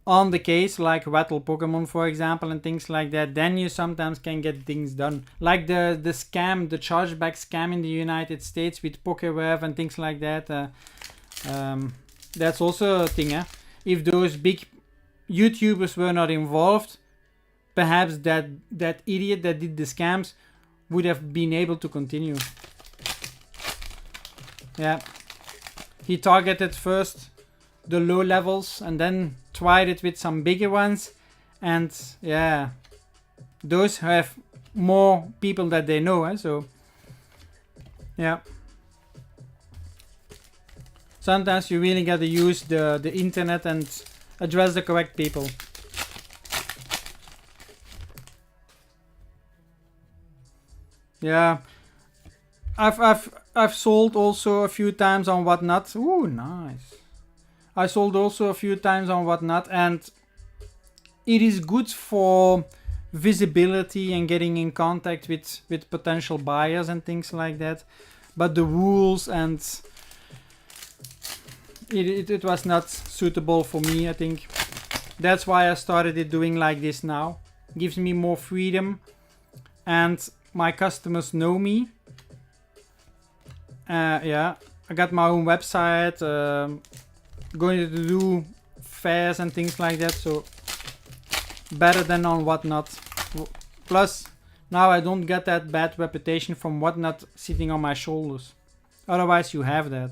on the case, like Rattle Pokemon, for example, and things like that, then you sometimes can get things done. Like the scam, the chargeback scam in the United States with PokeWeb and things like that. That's also a thing, If those big YouTubers were not involved, perhaps that idiot that did the scams would have been able to continue. Yeah. He targeted first the low levels and then tried it with some bigger ones. And yeah, those have more people that they know, so yeah. Sometimes you really gotta use the internet and address the correct people. Yeah, I've sold also a few times on Whatnot. Ooh, nice. I sold also a few times on Whatnot, and it is good for visibility and getting in contact with potential buyers and things like that. But the rules and it was not suitable for me, I think. That's why I started it doing like this now. Gives me more freedom, and my customers know me. Yeah, I got my own website, going to do fairs and things like that, so better than on Whatnot. Plus, now I don't get that bad reputation from Whatnot sitting on my shoulders. Otherwise you have that.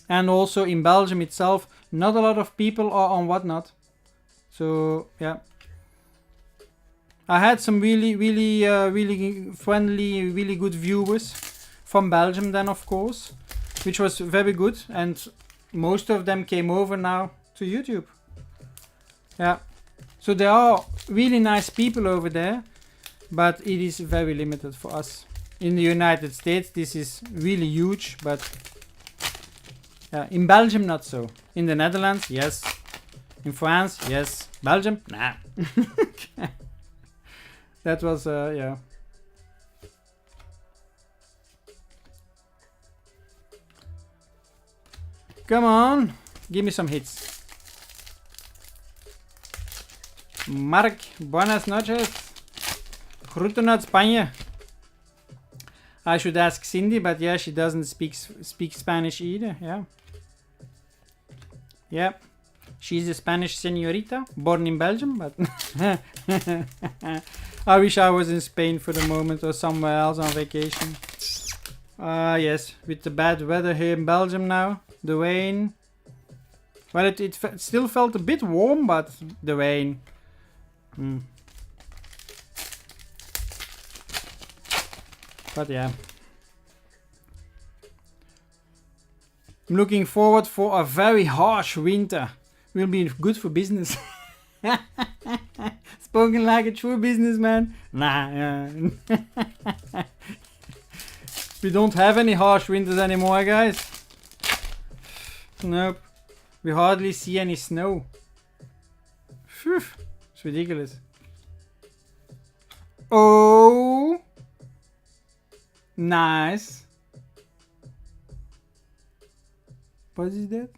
And also in Belgium itself, not a lot of people are on Whatnot. So yeah. I had some really friendly, really good viewers from Belgium then, of course, which was very good, and most of them came over now to YouTube. Yeah, so there are really nice people over there, but it is very limited for us. In the United States, this is really huge, but in Belgium, not so. In the Netherlands, yes. In France, yes. Belgium, nah. That was, yeah. Come on, give me some hits. Mark, buenas noches. Groeten uit Spanje. I should ask Cindy, but yeah, she doesn't speak Spanish either. Yeah. Yeah. She's a Spanish señorita, born in Belgium, but I wish I was in Spain for the moment or somewhere else on vacation. Yes, with the bad weather here in Belgium now, the rain. Well, it still felt a bit warm, but the rain. But yeah. I'm looking forward for a very harsh winter. Will be good for business. Spoken like a true businessman. Nah. We don't have any harsh winters anymore, guys. Nope. We hardly see any snow. Phew. It's ridiculous. Oh. Nice. What is that?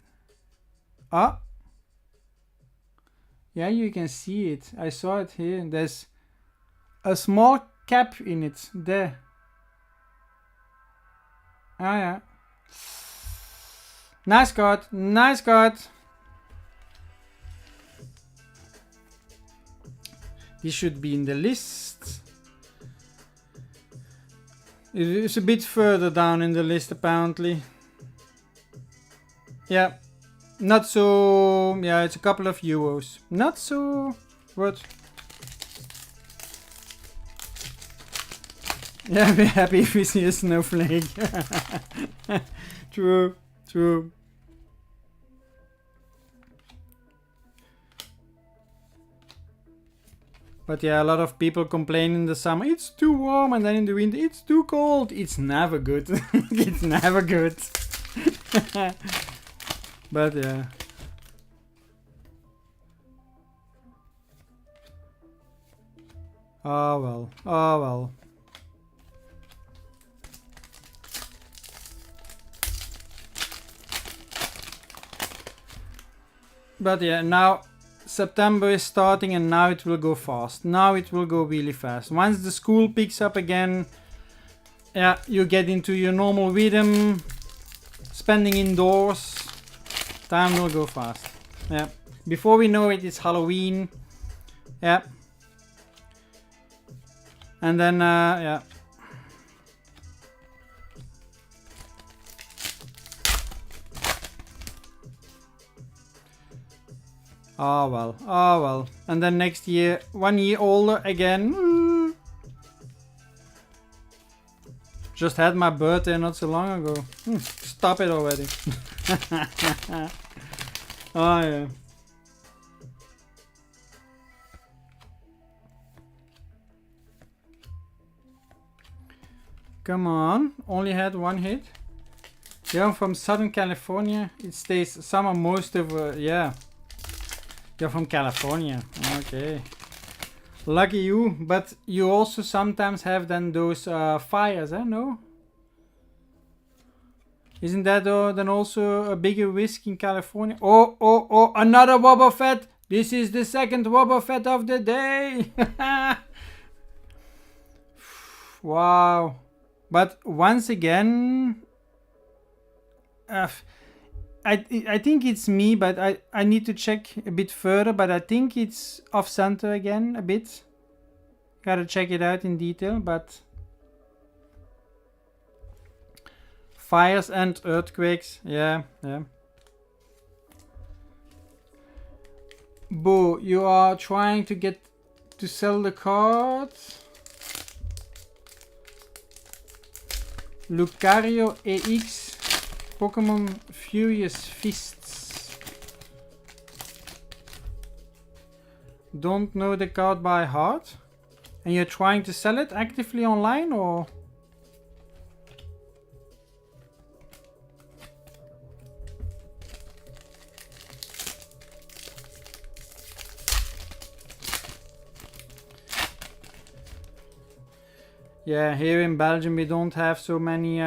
Ah. Yeah, you can see it. I saw it here. There's a small cap in it. There. Ah, yeah. Nice card. Nice card. This should be in the list. It's a bit further down in the list, apparently. Yeah. Not so... Yeah, it's a couple of euros. Not so... What? Yeah, we're happy if we see a snowflake. True. True. But yeah, a lot of people complain in the summer, it's too warm, and then in the winter, it's too cold. It's never good. It's never good. But yeah. Oh well. Oh well. But yeah, now September is starting and now it will go fast. Now it will go really fast. Once the school picks up again, yeah, you get into your normal rhythm, spending indoors. Time will go fast. Yeah. Before we know it, it's Halloween. Yeah. And then, yeah. Oh well, oh well. And then next year, 1 year older again. Just had my birthday not so long ago. Stop it already. Oh yeah. Come on, only had one hit. Yeah, I'm from Southern California. It stays summer most of, yeah. You're from California, okay. Lucky you, but you also sometimes have then those fires, eh? No? Isn't that then also a bigger risk in California? Oh, another Boba Fett! This is the second Boba Fett of the day! Wow. But once again... I think it's me, but I need to check a bit further, but I think it's off center again a bit. Gotta check it out in detail, but... Fires and earthquakes, yeah. Bo, you are trying to get to sell the cards. Lucario EX, Pokemon Furious Fists. Don't know the card by heart. And you're trying to sell it actively online, or? Yeah, here in Belgium we don't have so many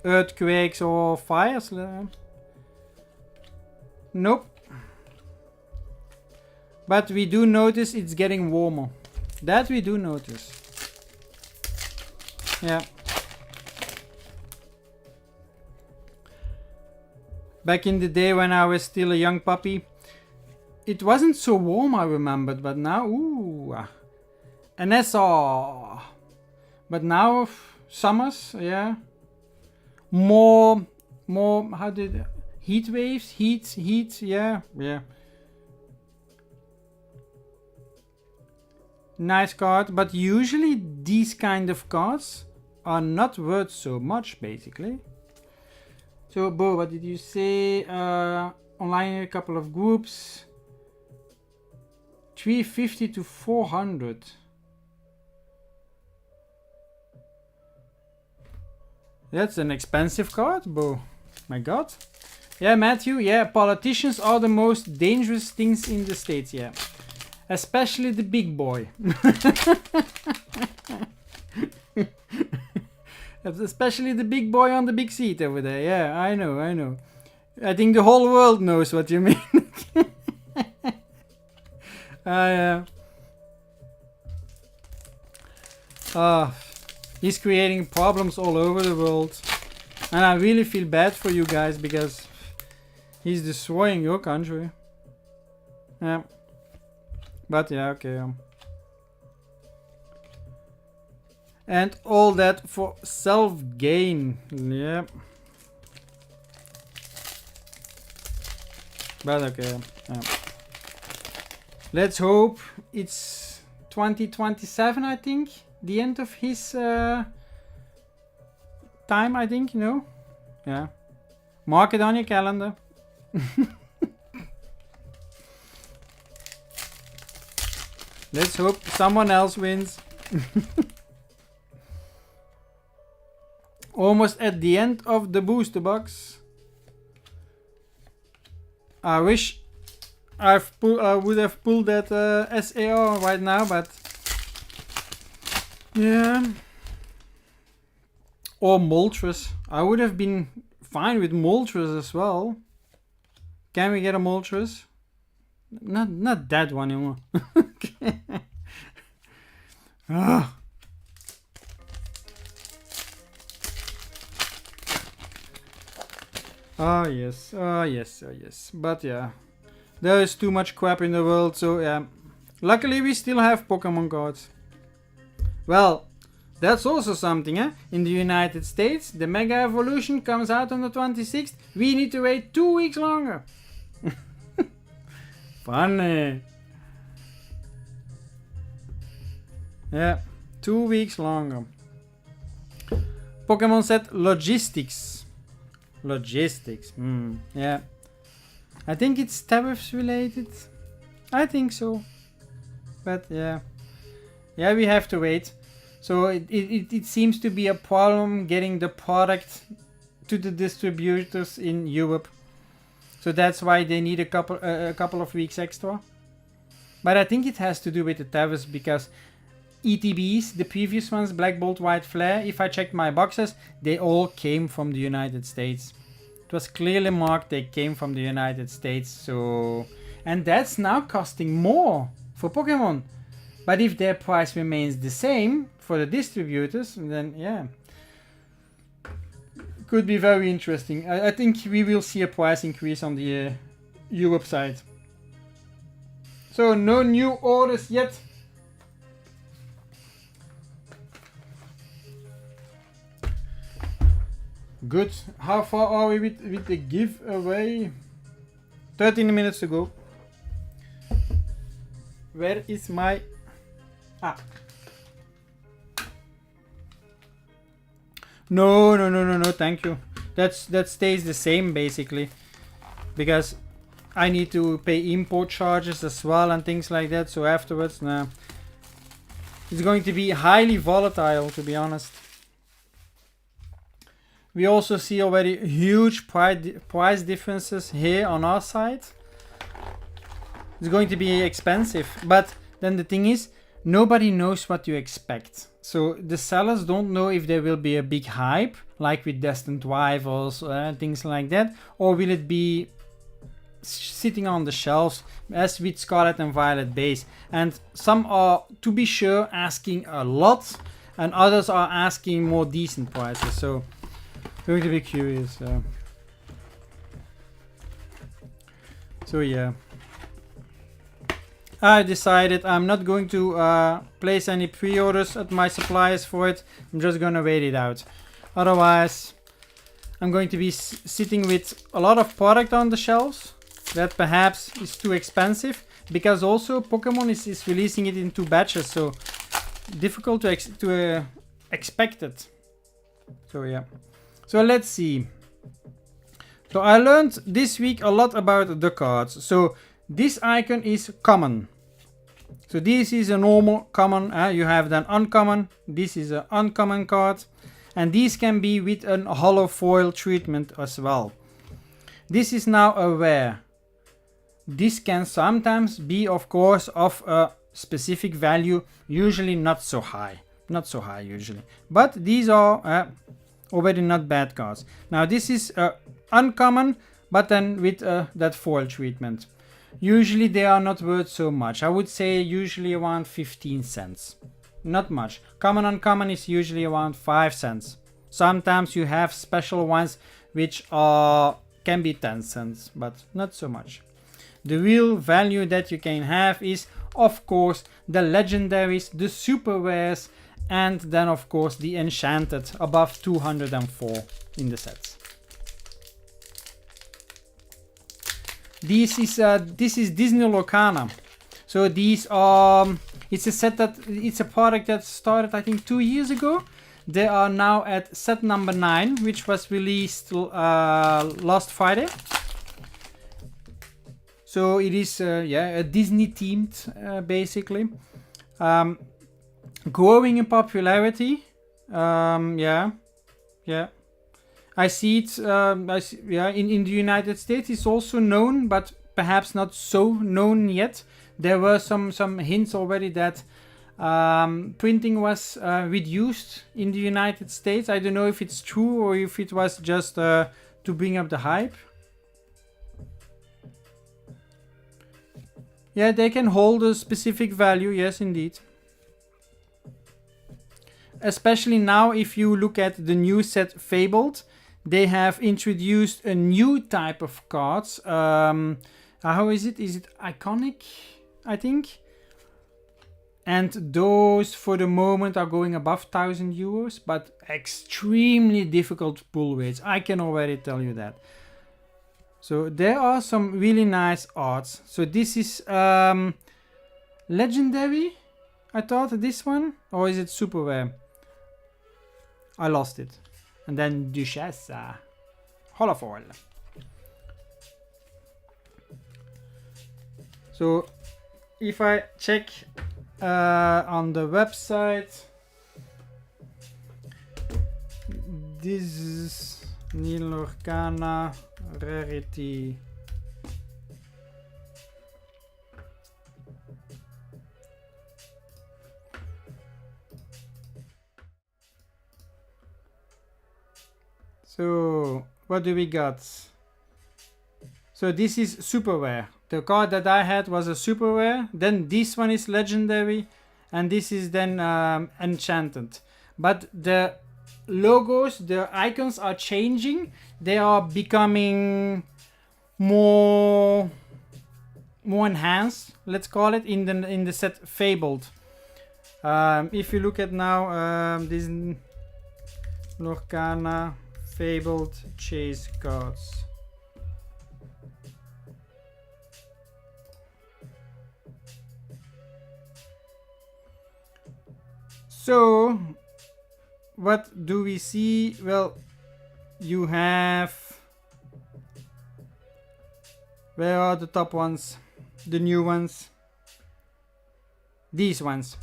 earthquakes or fires. Nope. But we do notice it's getting warmer. That we do notice. Yeah. Back in the day when I was still a young puppy, it wasn't so warm, I remembered, but now, ooh. An SR. But now, summers, yeah. More, how did, heat waves, heat, yeah. Nice card, but usually these kind of cards are not worth so much, basically. So, Bo, what did you say? Online, a couple of groups. 350 to 400. That's an expensive card, Bo. My God. Yeah, Matthew. Yeah, politicians are the most dangerous things in the States. Yeah, especially the big boy. Especially the big boy on the big seat over there. Yeah, I know, I know. I think the whole world knows what you mean. He's creating problems all over the world. And I really feel bad for you guys because he's destroying your country. Yeah. But yeah, okay. And all that for self-gain. Yeah. But okay. Yeah. Let's hope it's 2027, I think. The end of his time, I think, you know? Yeah. Mark it on your calendar. Let's hope someone else wins. Almost at the end of the booster box. I wish I would have pulled that SAR right now, but yeah. Or Moltres. I would have been fine with Moltres as well. Can we get a Moltres? Not that one anymore. Ah. Oh yes, oh yes, oh yes. But yeah, there is too much crap in the world, so yeah. Luckily we still have Pokemon cards. Well, that's also something, eh? In the United States, the Mega Evolution comes out on the 26th. We need to wait 2 weeks longer. Funny. Yeah, 2 weeks longer. Pokemon set Logistics. Logistics, yeah. I think it's tariffs related. I think so. But yeah. Yeah, we have to wait. So it seems to be a problem getting the product to the distributors in Europe. So that's why they need a couple of weeks extra. But I think it has to do with the tariffs because ETBs, the previous ones, Black Bolt, White Flare, if I checked my boxes, they all came from the United States. It was clearly marked they came from the United States, so... And that's now costing more for Pokemon. But if their price remains the same for the distributors, then yeah. Could be very interesting. I think we will see a price increase on the Europe side. So no new orders yet. Good. How far are we with the giveaway? 13 minutes to go. Where is my... Ah. No, thank you. That stays the same basically. Because I need to pay import charges as well and things like that. So afterwards, nah. It's going to be highly volatile, to be honest. We also see already huge price differences here on our side. It's going to be expensive, but then the thing is, nobody knows what you expect. So the sellers don't know if there will be a big hype, like with Destined Rivals and things like that, or will it be sitting on the shelves as with Scarlet and Violet base. And some are, to be sure, asking a lot, and others are asking more decent prices. So going to be curious. So yeah, I decided I'm not going to place any pre-orders at my suppliers for it. I'm just gonna wait it out. Otherwise, I'm going to be sitting with a lot of product on the shelves that perhaps is too expensive, because also Pokemon is releasing it in 2 batches, so difficult to expect it. So yeah. So let's see. So I learned this week a lot about the cards. So this icon is common. So this is a normal common. You have then uncommon. This is an uncommon card. And these can be with an hollow foil treatment as well. This is now a rare. This can sometimes be, of course, of a specific value, usually not so high. Not so high usually. But these are already not bad cards. Now this is uncommon, but then with that foil treatment. Usually they are not worth so much. I would say usually around 15 cents. Not much. Common uncommon is usually around 5 cents. Sometimes you have special ones which can be 10 cents, but not so much. The real value that you can have is, of course, the legendaries, the super rares, and then of course the enchanted above 204 in the sets. This is Disney Lorcana. So these are it's a product that started I think 2 years ago. They are now at set number 9, which was released last Friday. So it is a Disney themed basically. Growing in popularity. I see it. In the United States, it's also known, but perhaps not so known yet. There were some hints already that printing was reduced in the United States. I don't know if it's true or if it was just to bring up the hype. Yeah, they can hold a specific value. Yes, indeed. Especially now, if you look at the new set Fabled, they have introduced a new type of cards. How is it? Is it iconic? I think. And those for the moment are going above 1,000 euros, but extremely difficult pull rates. I can already tell you that. So there are some really nice arts. So this is legendary. I thought this one, or is it super rare? I lost it. And then Duchessa. Holofoil. So if I check on the website, this is Lorcana Rarity. So what do we got? So this is super rare. The card that I had was a super rare. Then this one is legendary, and this is then enchanted. But the logos, the icons are changing. They are becoming more enhanced. Let's call it in the set Fabled. If you look at now this Lorcana Fabled Chase cards. So what do we see? Well, you have, where are the top ones? The new ones. These ones.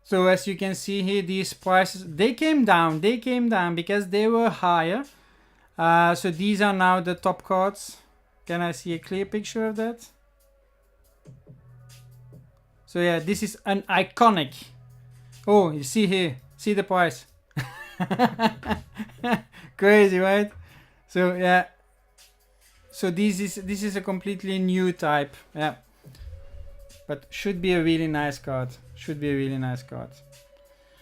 So as you can see here, these prices, they came down because they were higher. So these are now the top cards. Can I see a clear picture of that? So yeah, this is an iconic. Oh, you see here, see the price. Crazy, right? So yeah. So this is a completely new type. Yeah. But should be a really nice card. Should be a really nice card.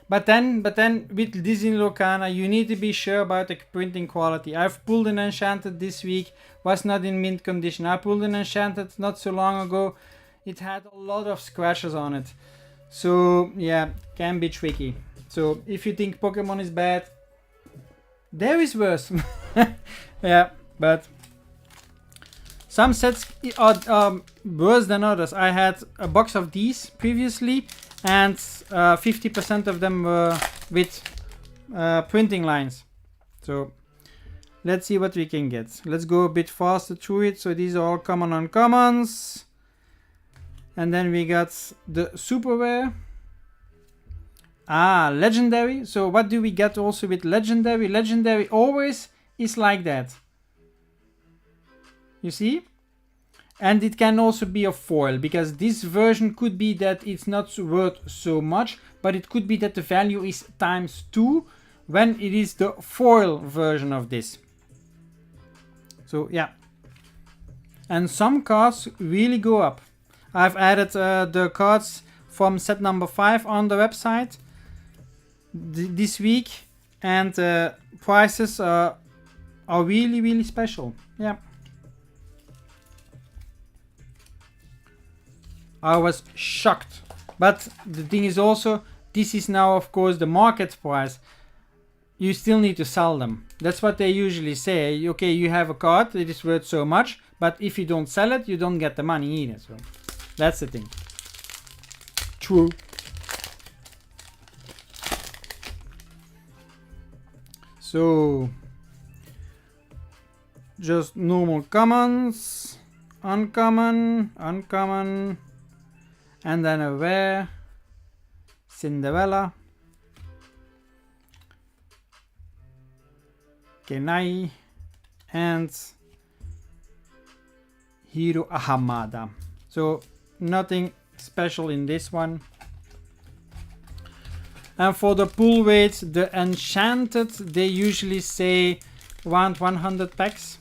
But then with Disney Lorcana, you need to be sure about the printing quality. I've pulled an enchanted this week, was not in mint condition. I pulled an enchanted not so long ago. It had a lot of scratches on it. So yeah, can be tricky. So if you think Pokemon is bad, there is worse. Yeah, but some sets are worse than others. I had a box of these previously, and 50% of them were with printing lines. So Let's see what we can get. Let's go a bit faster through it. So these are all common uncommons. And then we got the super rare. Ah, legendary. So what do we get also with legendary? Legendary always is like that. You see? And it can also be a foil, because this version could be that it's not worth so much, but it could be that the value is ×2 when it is the foil version of this. So yeah. And some cards really go up. I've added the cards from set number 5 on the website this week, and prices are really special. Yeah. I was shocked. But the thing is also, this is now of course the market price. You still need to sell them. That's what they usually say. Okay, you have a card that is worth so much, but if you don't sell it, you don't get the money either. So that's the thing. True. So just normal commons, uncommon, uncommon, and then a rare, Cinderella, Kenai, and Hiro Ahamada. So nothing special in this one. And for the pull weight, the enchanted, they usually say around 100 packs.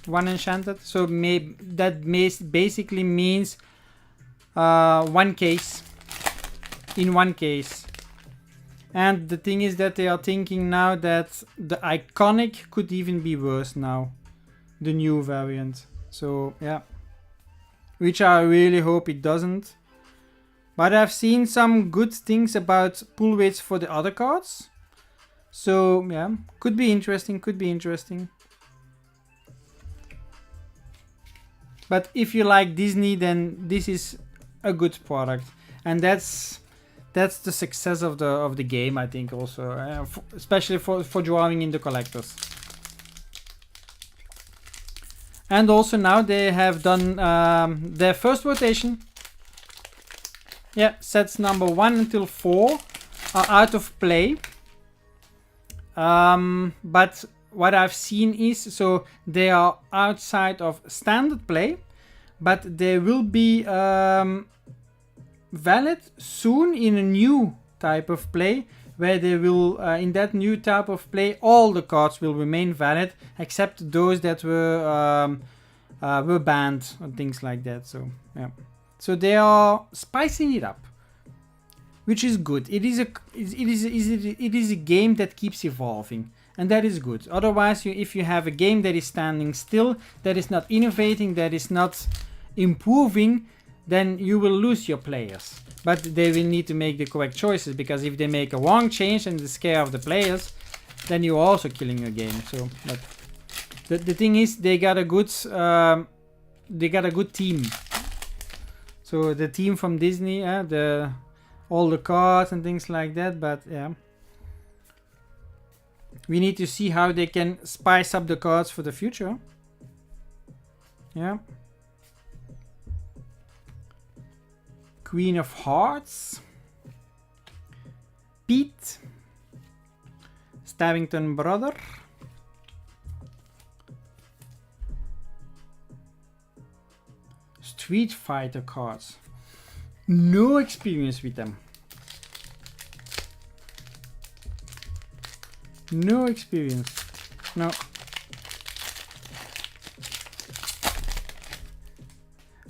One enchanted. So basically means 1 case. In 1 case. And the thing is that they are thinking now that the iconic could even be worse now. The new variant. So yeah. Which I really hope it doesn't. But I've seen some good things about pull weights for the other cards. So yeah, could be interesting, could be interesting. But if you like Disney, then this is a good product. And that's the success of the game, I think, also. Especially for drawing in the collectors. And also now they have done their first rotation. Yeah, sets number 1 until 4 are out of play. But what I've seen is, so they are outside of standard play, but they will be valid soon in a new type of play, where they will, in that new type of play, all the cards will remain valid, except those that were banned and things like that. So yeah. So they are spicing it up, which is good. It is a game that keeps evolving, and that is good. Otherwise, if you have a game that is standing still, that is not innovating, that is not improving, then you will lose your players. But they will need to make the correct choices, because if they make a wrong change and scare of the players, then you're also killing your game. So, but the thing is, they got a good team. So the team from Disney, all the cards and things like that. But yeah, we need to see how they can spice up the cards for the future. Yeah. Queen of Hearts, Pete, Stavington Brother, Street Fighter cards. No experience with them. No experience. No.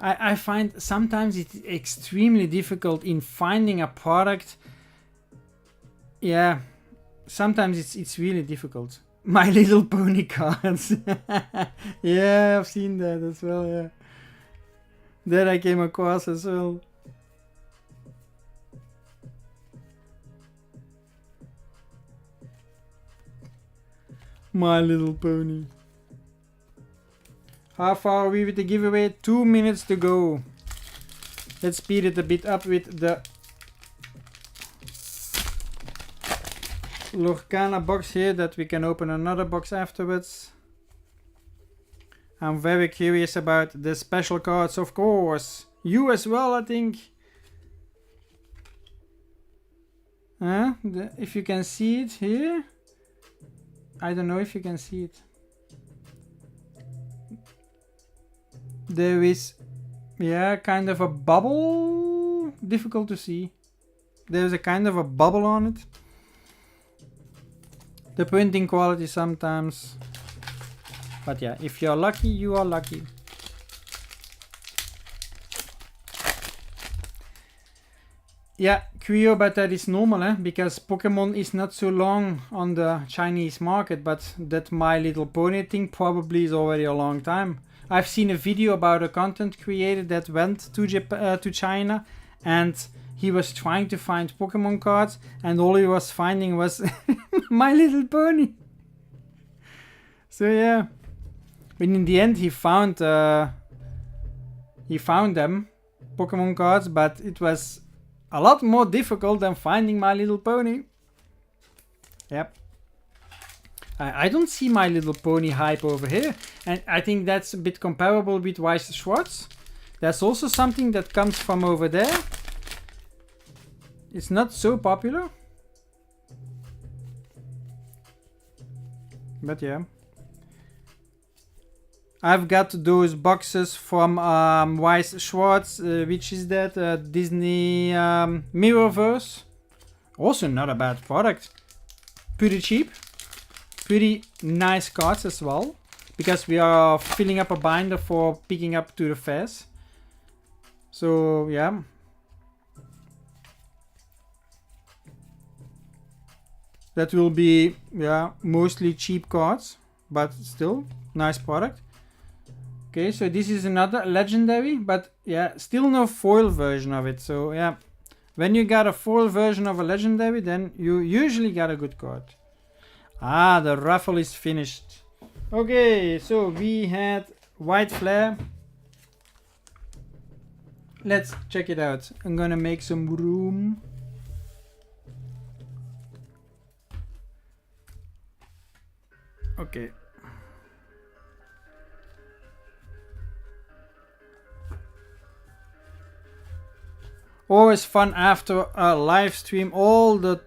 I find sometimes it's extremely difficult in finding a product. Yeah, sometimes it's really difficult. My Little Pony cards. Yeah, I've seen that as well, yeah. That I came across as well. My Little Pony. How far are we with the giveaway? 2 minutes to go. Let's speed it a bit up with the Lorcana box here that we can open another box afterwards. I'm very curious about the special cards, of course. You as well, I think. If you can see it here. I don't know if you can see it. There is, yeah, kind of a bubble. Difficult to see. There's a kind of a bubble on it. The printing quality sometimes. But yeah, if you're lucky, you are lucky. Yeah, Creo, but that is normal, because Pokemon is not so long on the Chinese market, but that My Little Pony thing probably is already a long time. I've seen a video about a content creator that went to China, and he was trying to find Pokemon cards, and all he was finding was My Little Pony. So yeah, but in the end he found them Pokemon cards, but it was a lot more difficult than finding My Little Pony. Yep. I don't see My Little Pony hype over here, and I think that's a bit comparable with Weiss Schwarz. That's also something that comes from over there. It's not so popular, but yeah. I've got those boxes from Weiss Schwarz, which is that Disney Mirrorverse. Also not a bad product. Pretty cheap. Pretty nice cards as well, because we are filling up a binder for picking up to the fairs. So yeah. That will be, yeah, mostly cheap cards, but still nice product. Okay, so this is another legendary, but yeah, still no foil version of it. So yeah, when you got a foil version of a legendary, then you usually got a good card. Ah, the raffle is finished. Okay, so we had White Flare. Let's check it out. I'm gonna make some room. Okay. Always fun after a live stream. All the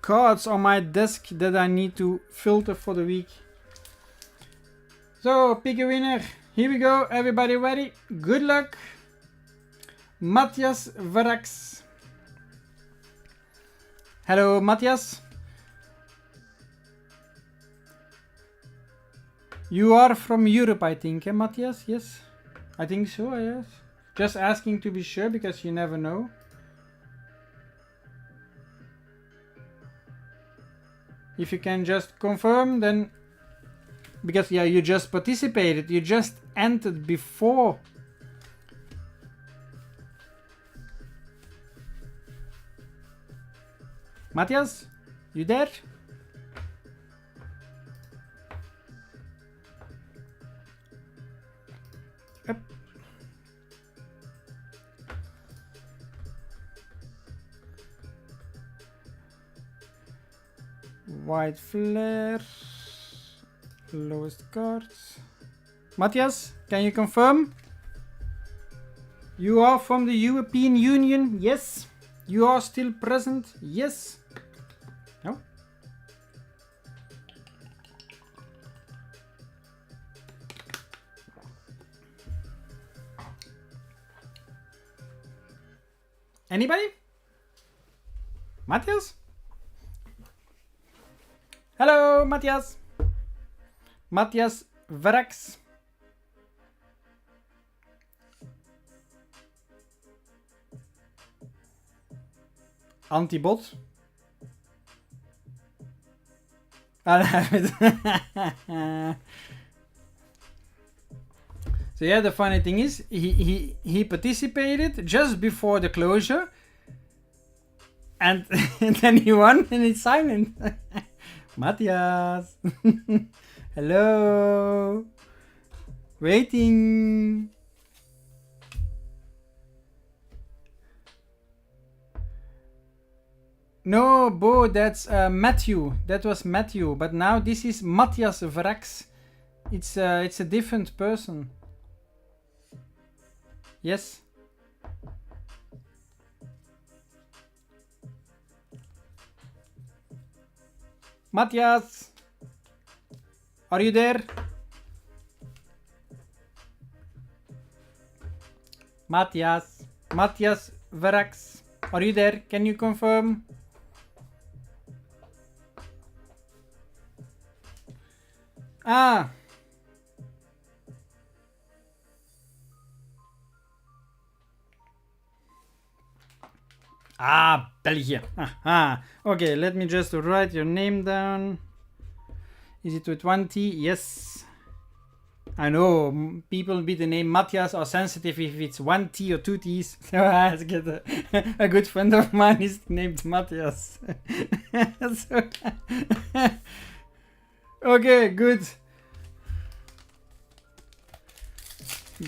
cards on my desk that I need to filter for the week. So, pick a winner. Here we go. Everybody ready? Good luck. Matthias Verax. Hello, Matthias. You are from Europe, I think, Matthias? Yes? I think so, yes. Just asking to be sure, because you never know. If you can just confirm, then... Because, yeah, you just participated. You just entered before. Matthias? You there? Yep. White Flare. Lowest cards. Matthias, can you confirm? You are from the European Union? Yes. You are still present? Yes. No? Anybody? Matthias? Hello, Matthias. Matthias Verax. Antibot. So yeah, the funny thing is, he participated just before the closure, and then he won, and it's silent. Matthias, hello, waiting. No, Bo, that's Matthew. That was Matthew, but now this is Matthias Vrax. It's a different person. Yes. Matthias, are you there? Matthias Vrax, are you there? Can you confirm? Ah. Ah, België. Aha. Okay, let me just write your name down. Is it with one T? Yes. I know people with the name Matthias are sensitive if it's one T or two T's. So I asked a good friend of mine is named Matthias. So, okay, good.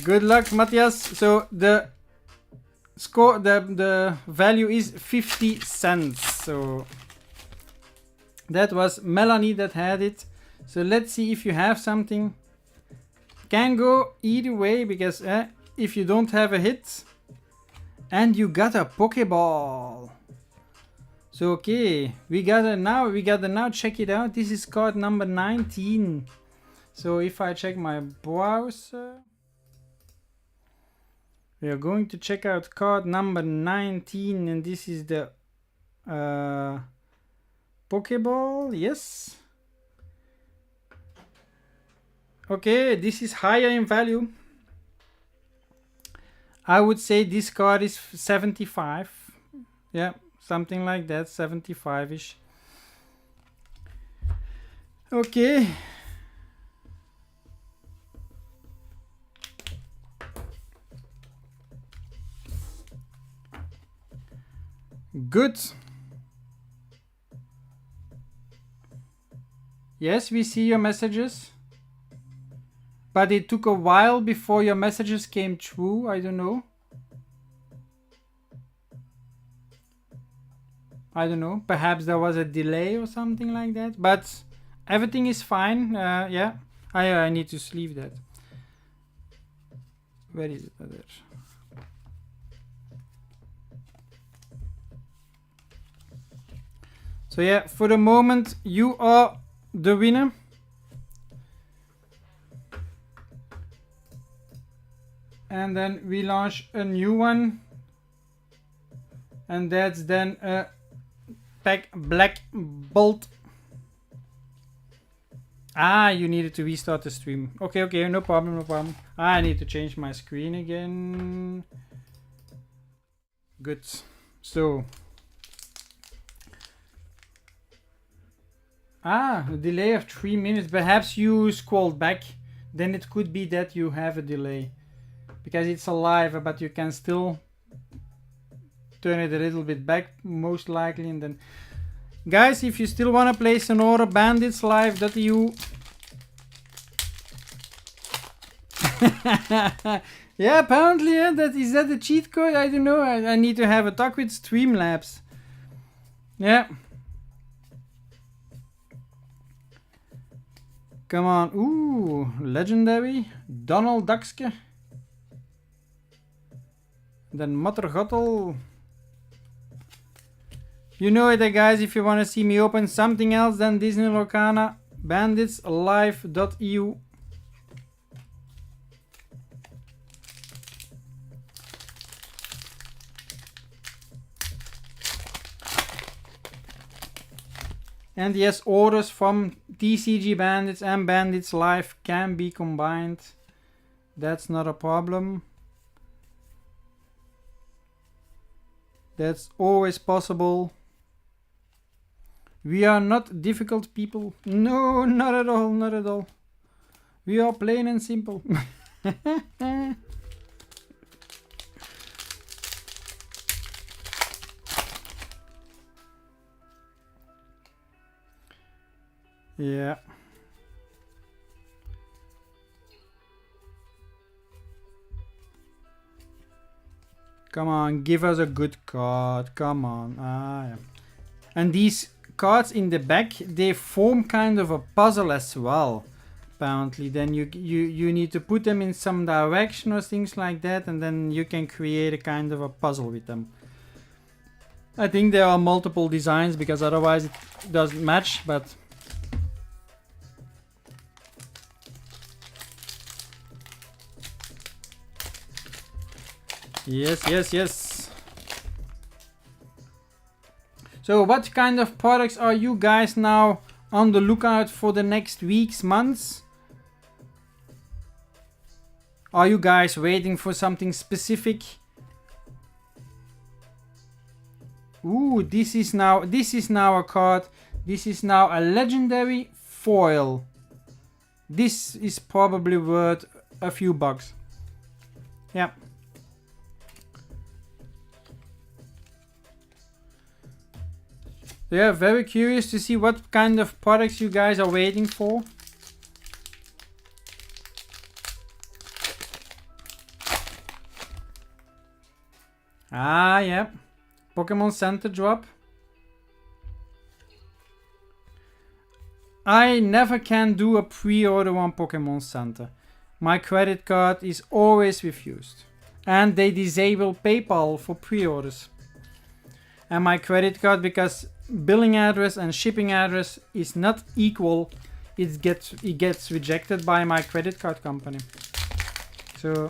Good luck, Matthias. So the score, the value is 50 cents. So that was Melanie that had it. So let's see if you have something. Can go either way because if you don't have a hit and you got a Pokeball. So okay, we got it now. Check it out. This is card number 19. So if I check my browser, we are going to check out card number 19, and this is the Pokeball. Yes. Okay, this is higher in value. I would say this card is 75. Yeah, something like that, 75-ish. Okay. Good. Yes, we see your messages. But it took a while before your messages came through. I don't know. Perhaps there was a delay or something like that. But everything is fine. Yeah. I need to sleeve that. Where is it? There. So yeah, for the moment, you are the winner. And then we launch a new one. And that's then a pack Black Bolt. Ah, you needed to restart the stream. Okay, no problem. I need to change my screen again. Good. So. Ah, a delay of 3 minutes. Perhaps you scrolled back. Then it could be that you have a delay. Because it's alive, but you can still turn it a little bit back, most likely. And then, guys, if you still want to place an order, Bandits live.eu. Yeah, apparently, is that the cheat code? I don't know. I need to have a talk with Streamlabs. Yeah. Come on. Ooh, legendary. Donald Duckske. Then Mottergottel. You know it, guys. If you want to see me open something else than Disney Lorcana, banditslive.eu. And yes, orders from TCG Bandits and Bandits Live can be combined. That's not a problem. That's always possible. We are not difficult people. No, not at all. We are plain and simple. Yeah. Come on, give us a good card. Come on. Ah, yeah. And these cards in the back, they form kind of a puzzle as well. Apparently, then you need to put them in some direction or things like that, and then you can create a kind of a puzzle with them. I think there are multiple designs because otherwise it doesn't match, but yes. So what kind of products are you guys now on the lookout for the next weeks, months? Are you guys waiting for something specific? Ooh, this is now a card. This is now a legendary foil. This is probably worth a few bucks. Yeah. Yeah, very curious to see what kind of products you guys are waiting for. Ah, yeah. Pokemon Center drop. I never can do a pre-order on Pokemon Center. My credit card is always refused. And they disable PayPal for pre-orders. And my credit card, because billing address and shipping address is not equal, it gets rejected by my credit card company. So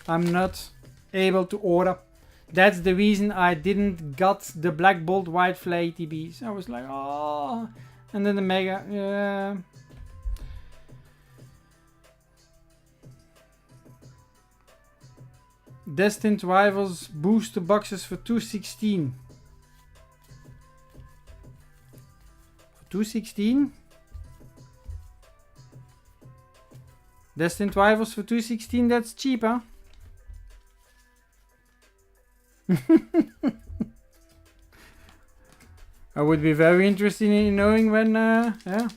I'm not able to order. That's the reason I didn't got the Black Bolt White Flare ATBs. I was like, oh, and then the Mega, yeah. Destined Rivals booster boxes for 216. 216? Destined Rivals for 216, that's cheaper. I would be very interested in knowing when, yeah.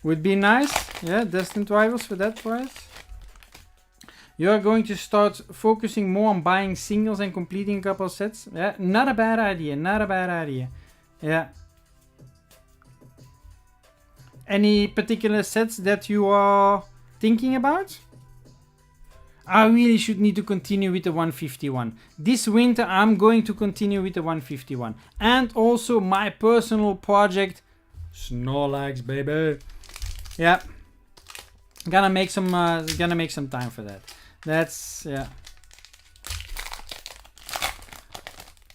Would be nice, yeah, Destined Rivals for that price. You are going to start focusing more on buying singles and completing a couple of sets. Yeah, not a bad idea, not a bad idea. Yeah. Any particular sets that you are thinking about? I really should need to continue with the 151. This winter I'm going to continue with the 151. And also my personal project, Snorlax, baby. Yeah. Gonna make some time for that. That's, yeah.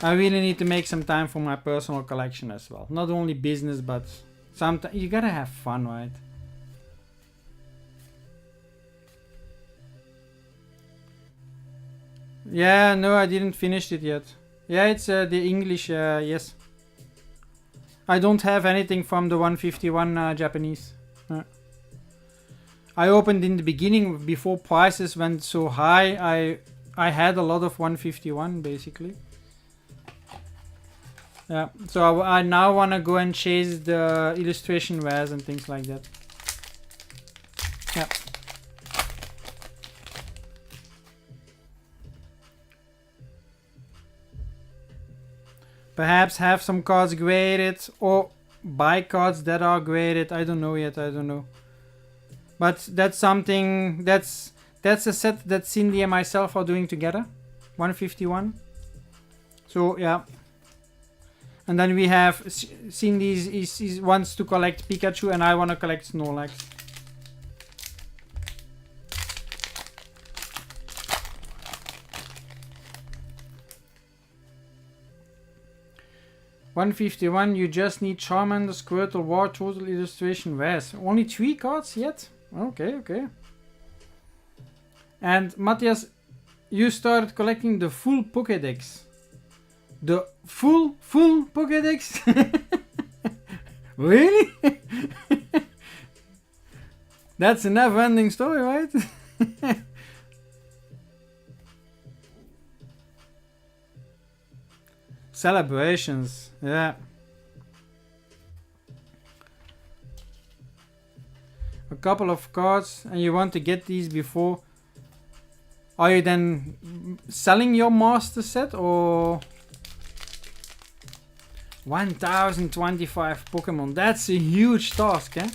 I really need to make some time for my personal collection as well. Not only business, but sometimes you gotta have fun, right? Yeah, no, I didn't finish it yet. Yeah, it's the English, yes. I don't have anything from the 151 Japanese. I opened in the beginning before prices went so high. I had a lot of 151 basically. Yeah, so I now want to go and chase the illustration wares and things like that. Yeah. Perhaps have some cards graded or buy cards that are graded. I don't know yet. I don't know. But that's something, that's a set that Cindy and myself are doing together. 151. So yeah. And then we have Cindy wants to collect Pikachu and I want to collect Snorlax. $151, you just need Charmander, Squirtle, Wartortle, illustration, Wares. Only 3 cards yet? Okay, okay. And Matthias, you started collecting the full Pokédex. The full Pokédex? Really? That's a never-ending story, right? Celebrations, yeah. A couple of cards and you want to get these before. Are you then selling your master set or 1025 Pokemon? That's a huge task, eh?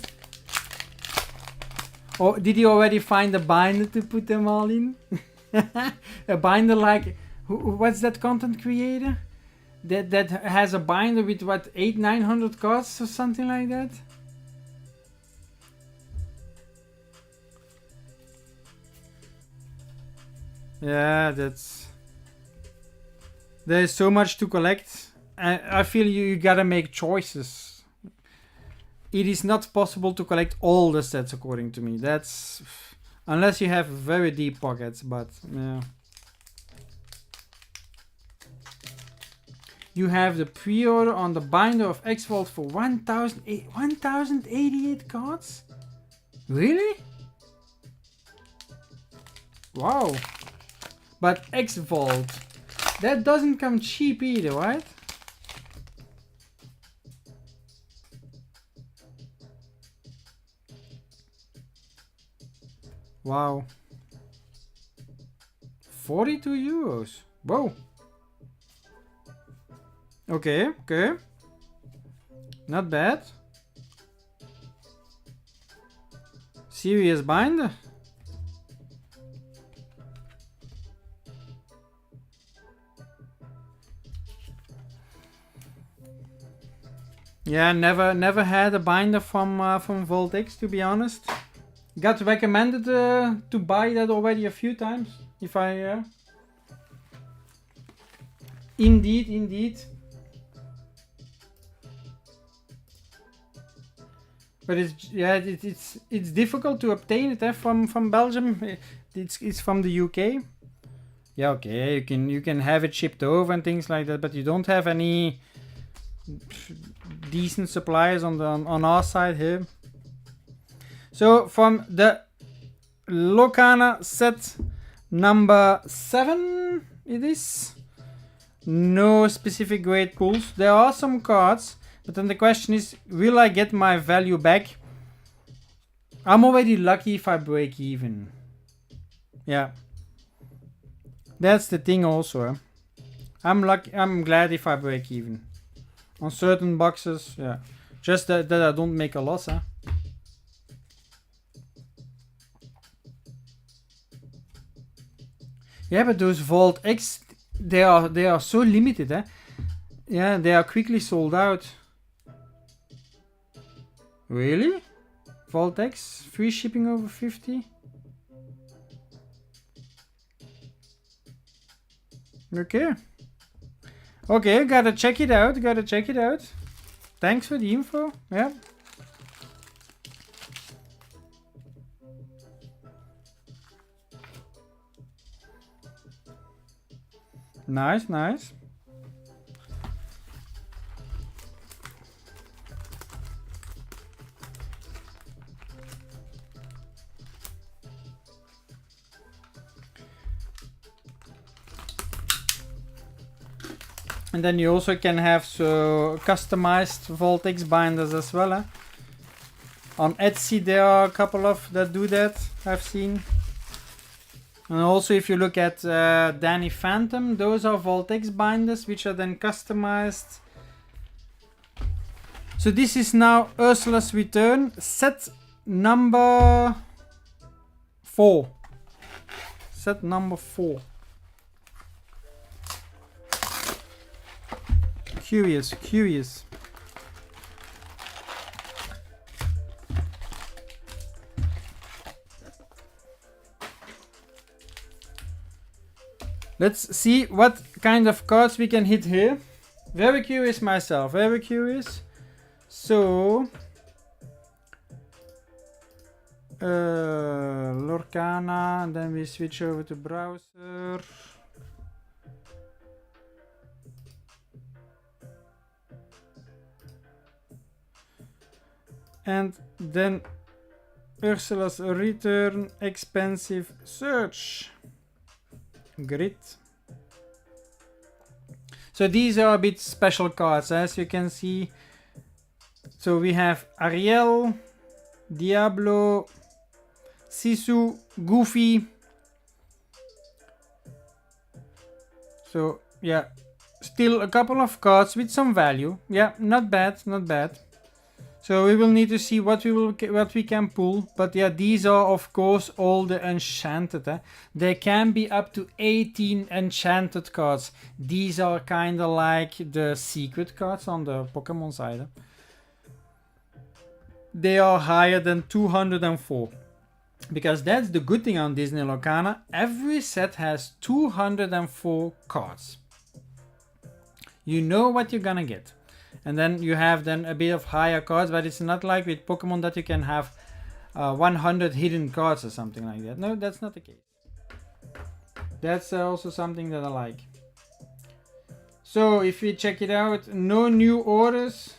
Or did you already find a binder to put them all in? A binder like, what's that content creator? That has a binder with what, 800-900 cards or something like that? Yeah, there's so much to collect. I feel you gotta make choices. It is not possible to collect all the sets, according to me. That's unless you have very deep pockets, but yeah. You have the pre-order on the binder of X-Vault for 1088 cards? Really? Wow. But X-Vault, that doesn't come cheap either, right? Wow. 42 euros. Whoa. Okay, okay. Not bad. Serious binder. Yeah, never had a binder from Voltex, to be honest. Got recommended to buy that already a few times. If I indeed. But it's difficult to obtain it from Belgium. It's from the UK. Yeah, okay, you can have it shipped over and things like that, but you don't have any decent suppliers on our side here. So from the Lorcana set number 7, it is no specific great pulls. There are some cards, but then the question is, will I get my value back? I'm already lucky if I break even. Yeah, that's the thing also. I'm glad if I break even on certain boxes. Yeah, just that I don't make a loss, huh? Yeah, but those Vault X, they are so limited, eh? Yeah, they are quickly sold out. Really? Vault X, free shipping over 50? Okay. Okay, gotta check it out, Thanks for the info, yeah. Nice. And then you also can have customized Voltex binders as well. Eh? On Etsy there are a couple of that do that, I've seen. And also if you look at Danny Phantom, those are Voltex binders which are then customized. So this is now Ursula's Return, set number 4. Set number 4. Curious. Let's see what kind of cards we can hit here. Very curious myself, very curious. So, Lorcana, and then we switch over to browser. And then Ursula's Return, expensive search. Grit. So these are a bit special cards, as you can see. So we have Ariel, Diablo, Sisu, Goofy, So yeah, still a couple of cards with some value. Yeah, not bad, not bad. So we will need to see what we can pull. But yeah, these are of course all the enchanted. There can be up to 18 enchanted cards. These are kind of like the secret cards on the Pokemon side. They are higher than 204. Because that's the good thing on Disney Locana. Every set has 204 cards. You know what you're gonna get. And then you have then a bit of higher cards, but it's not like with Pokemon that you can have 100 hidden cards or something like that. No, that's not the case. That's also something that I like. So if we check it out, no new orders.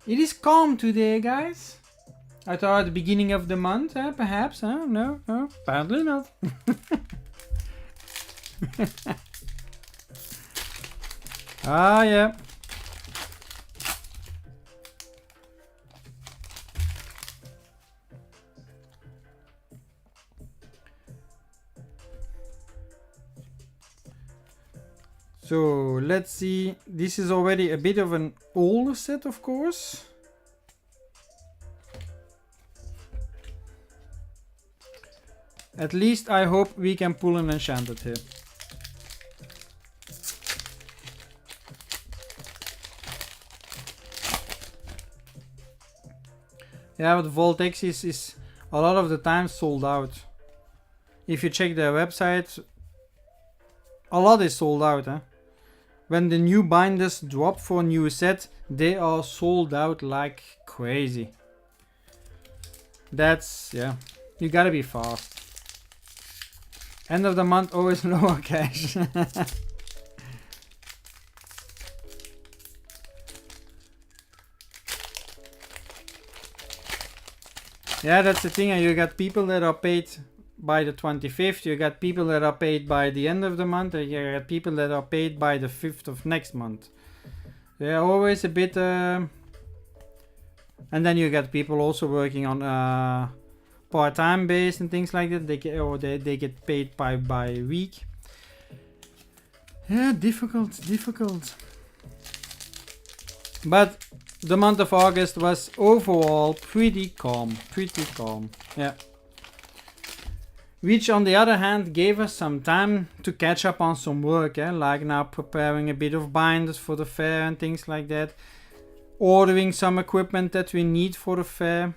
It is calm today, guys. I thought at the beginning of the month, perhaps. No, apparently not. Ah, yeah. So let's see. This is already a bit of an older set, of course. At least I hope we can pull an enchanted here. Yeah, but Voltex is a lot of the time sold out. If you check their website, a lot is sold out. When the new binders drop for a new set, they are sold out like crazy. That's, yeah, you gotta be fast. End of the month, always lower cash. Yeah, that's the thing. You got people that are paid by the 25th. You got people that are paid by the end of the month. You got people that are paid by the 5th of next month. They're always a bit... And then you got people also working on part-time base and things like that. They get paid by week. Yeah, difficult. But the month of August was overall pretty calm. Yeah. Which on the other hand gave us some time to catch up on some work, like now preparing a bit of binders for the fair and things like that. Ordering some equipment that we need for the fair.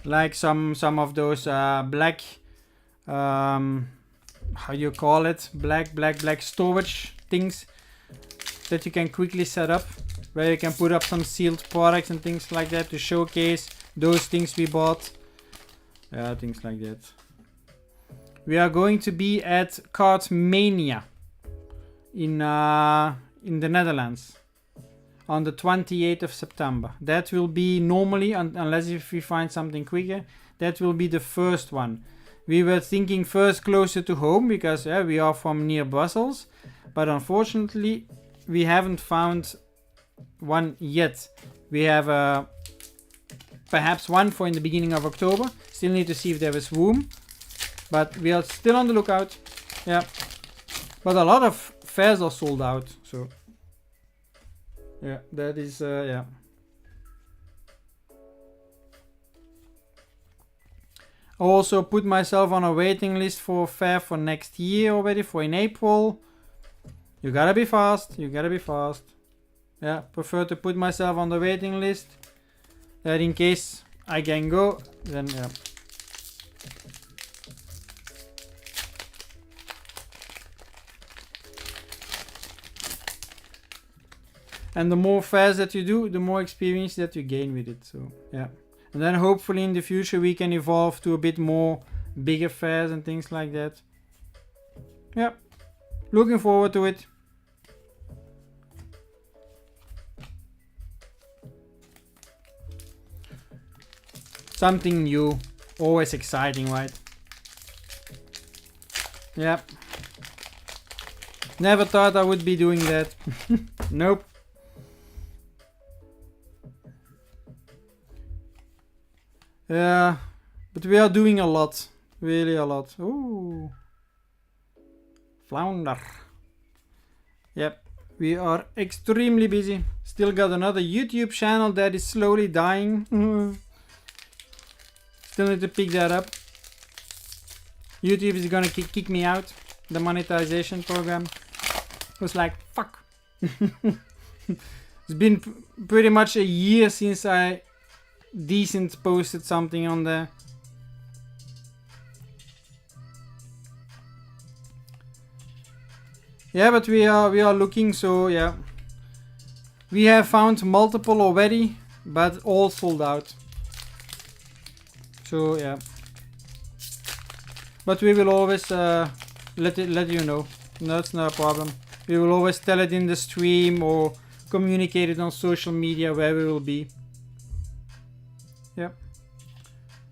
Like some of those black, how you call it? Black storage things that you can quickly set up. Where you can put up some sealed products and things like that to showcase those things we bought. Yeah, things like that. We are going to be at Card Mania in the Netherlands on the 28th of September. That will be normally, unless if we find something quicker, that will be the first one. We were thinking first closer to home because we are from near Brussels, but unfortunately we haven't found one yet. We have perhaps one for in the beginning of October. Still need to see if there is room, but we are still on the lookout. Yeah, but a lot of fairs are sold out, so yeah, that is yeah. I also put myself on a waiting list for a fair for next year already, for in April. You gotta be fast. Yeah, prefer to put myself on the waiting list. That in case I can go, then yeah. And the more fairs that you do, the more experience that you gain with it. So yeah. And then hopefully in the future we can evolve to a bit more bigger fairs and things like that. Yeah. Looking forward to it. Something new, always exciting, right? Yeah. Never thought I would be doing that. Nope. Yeah, but we are doing a lot, really a lot. Ooh. Flounder. Yep, we are extremely busy. Still got another YouTube channel that is slowly dying. Still need to pick that up. YouTube is gonna kick me out. The monetization program was like, fuck. It's been pretty much a year since I decent posted something on there. Yeah, but we are looking, so yeah. We have found multiple already, but all sold out. So yeah. But we will always let you know. That's not a problem. We will always tell it in the stream or communicate it on social media where we will be. Yeah.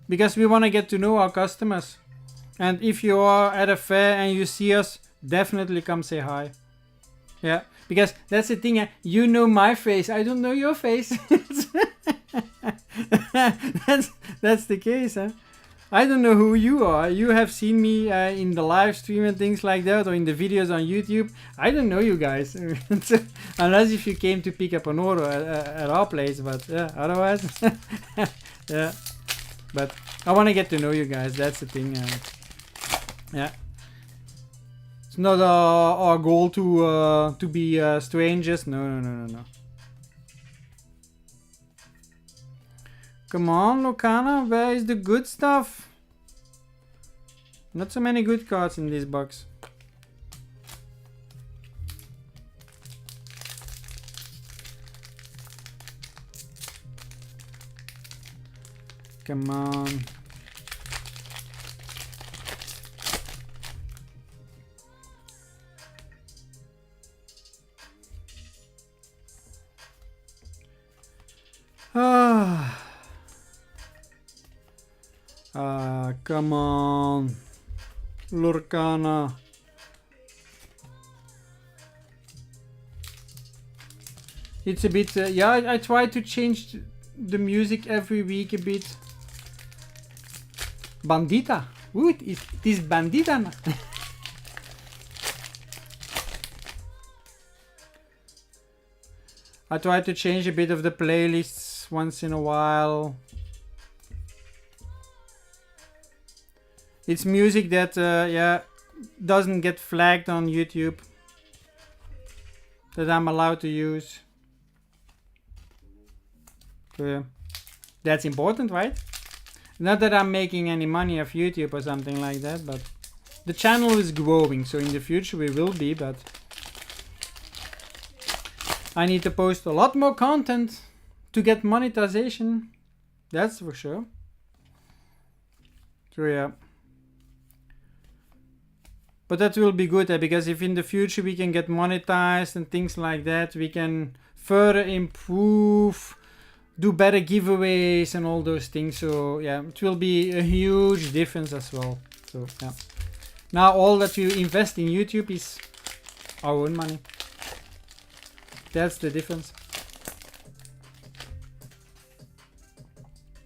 Because we want to get to know our customers. And if you are at a fair and you see us, definitely come say hi. Yeah, because that's the thing. You know my face. I don't know your face. that's the case. Huh? I don't know who you are. You have seen me in the live stream and things like that, or in the videos on YouTube. I don't know you guys. Unless if you came to pick up an order at our place. But yeah, otherwise, yeah. But I want to get to know you guys. That's the thing. Yeah. It's not our goal to be strangers. No. Come on, Locana, where is the good stuff? Not so many good cards in this box. Come on. Come on, Lorcana. It's a bit, yeah, I try to change the music every week a bit. Bandita. Ooh, it is Bandita. I try to change a bit of the playlists once in a while. It's music that, yeah, doesn't get flagged on YouTube. That I'm allowed to use. So, yeah. That's important, right? Not that I'm making any money off YouTube or something like that, but the channel is growing, so in the future we will be, but I need to post a lot more content to get monetization. That's for sure. So yeah. But that will be good, because if in the future we can get monetized and things like that, we can further improve, do better giveaways and all those things. So yeah, it will be a huge difference as well. So yeah. Now all that you invest in YouTube is our own money. That's the difference.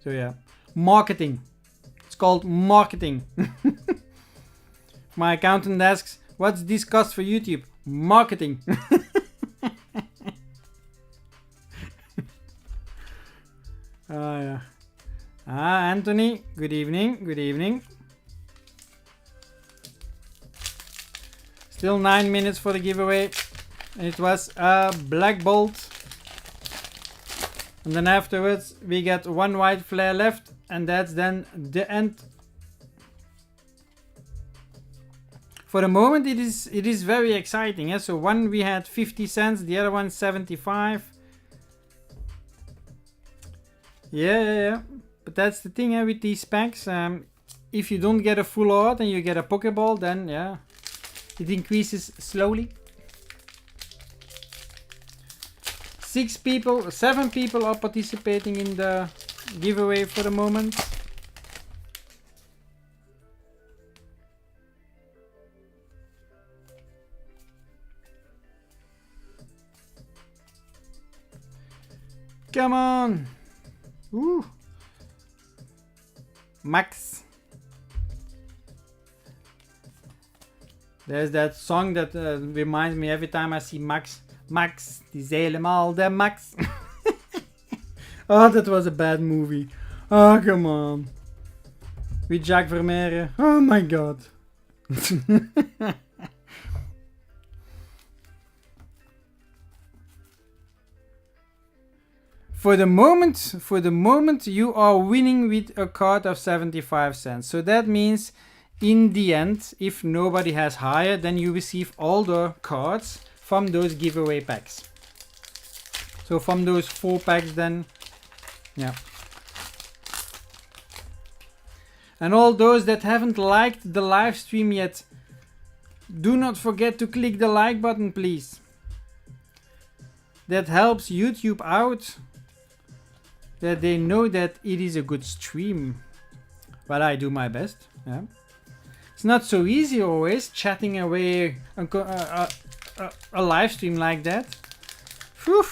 So yeah, marketing. It's called marketing. My accountant asks, what's this cost for YouTube? Marketing. Yeah. Anthony, good evening. Good evening. Still 9 minutes for the giveaway. And it was a black bolt. And then afterwards we get one white flare left, and that's then the end. For the moment it is very exciting. Yeah? So one we had 50 cents, the other one 75. Yeah. But that's the thing with these packs. If you don't get a full art and you get a Pokeball, then yeah, it increases slowly. 7 people are participating in the giveaway for the moment. Come on! Ooh. Max. There's that song that reminds me every time I see Max. Max, die is helemaal de Max. Oh, that was a bad movie. Oh, come on. With Jacques Vermeer. Oh my god. For the moment, you are winning with a card of 75 cents. So that means, in the end, if nobody has higher, then you receive all the cards from those giveaway packs. So from those 4 packs, then, yeah. And all those that haven't liked the live stream yet, do not forget to click the like button, please. That helps YouTube out, that they know that it is a good stream. But I do my best. Yeah. It's not so easy always chatting away a live stream like that. Whew.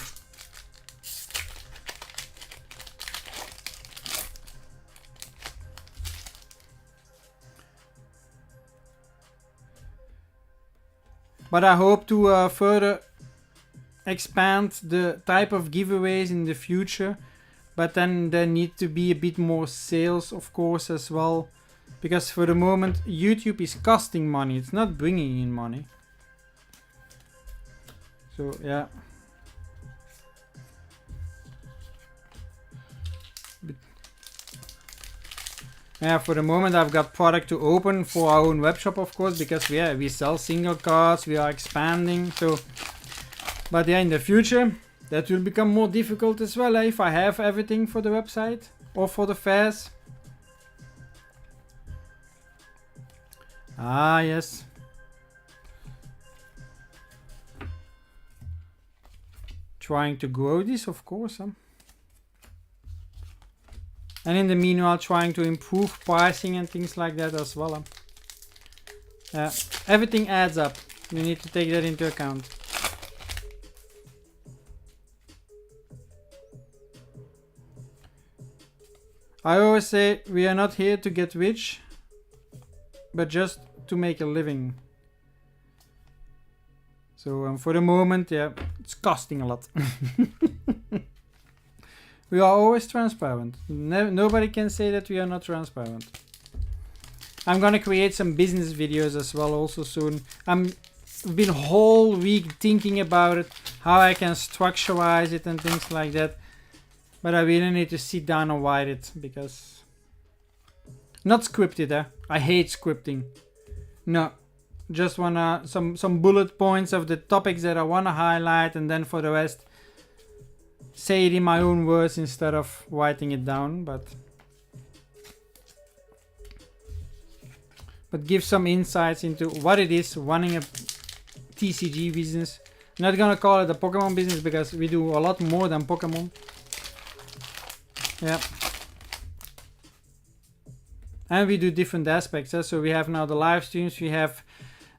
But I hope to further expand the type of giveaways in the future. But then there need to be a bit more sales, of course, as well. Because for the moment, YouTube is costing money. It's not bringing in money. So, yeah. Yeah, for the moment I've got product to open for our own webshop, of course, because we sell single cards, we are expanding. So, but yeah, in the future, that will become more difficult as well if I have everything for the website or for the fairs. Ah, yes. Trying to grow this, of course. Huh? And in the meanwhile, trying to improve pricing and things like that as well. Huh? Everything adds up. You need to take that into account. I always say we are not here to get rich, but just to make a living. So for the moment, yeah, it's costing a lot. We are always transparent. Nobody can say that we are not transparent. I'm gonna create some business videos as well also soon. I've been whole week thinking about it, how I can structureize it and things like that. But I really need to sit down and write it, because... Not scripted, eh? I hate scripting. No. Just wanna... Some bullet points of the topics that I wanna highlight, and then for the rest... say it in my own words instead of writing it down, but give some insights into what it is running a TCG business. I'm not gonna call it a Pokemon business, because we do a lot more than Pokemon. Yeah. And we do different aspects. So we have now the live streams, we have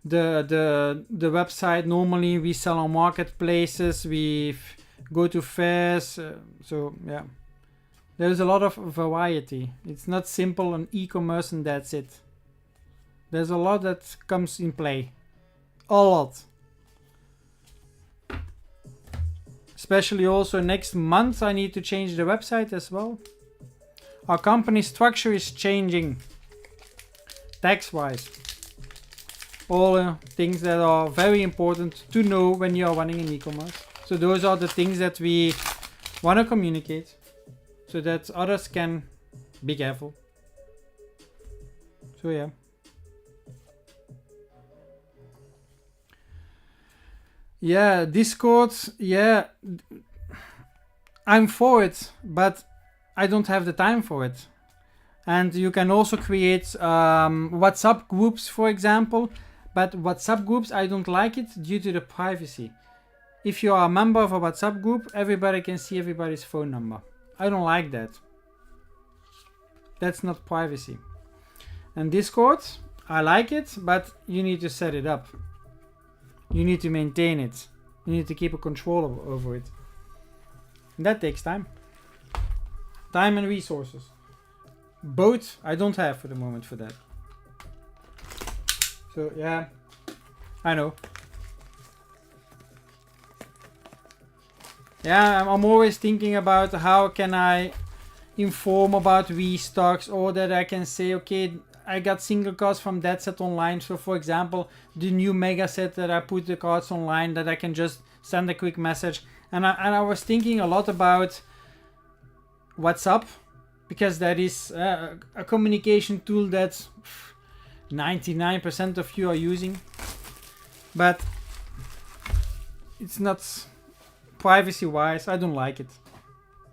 the website. Normally we sell on marketplaces, we go to fairs. So yeah, there's a lot of variety. It's not simple on e-commerce and that's it. There's a lot that comes in play. A lot. Especially also next month I need to change the website as well. Our company structure is changing. Tax-wise. All things that are very important to know when you are running an e-commerce. So those are the things that we want to communicate, so that others can be careful. So yeah. Yeah, Discord, yeah, I'm for it, but I don't have the time for it. And you can also create WhatsApp groups, for example, but WhatsApp groups, I don't like it due to the privacy. If you are a member of a WhatsApp group, everybody can see everybody's phone number. I don't like that. That's not privacy. And Discord, I like it, but you need to set it up. You need to maintain it. You need to keep a control over it. And that takes time. Time and resources. Both I don't have for the moment for that. So yeah. I know. Yeah, I'm always thinking about how can I inform about restocks, or that I can say, okay, I got single cards from that set online. So for example, the new mega set that I put the cards online, that I can just send a quick message. And I was thinking a lot about WhatsApp, because that is a communication tool that 99% of you are using, but it's not privacy wise. I don't like it.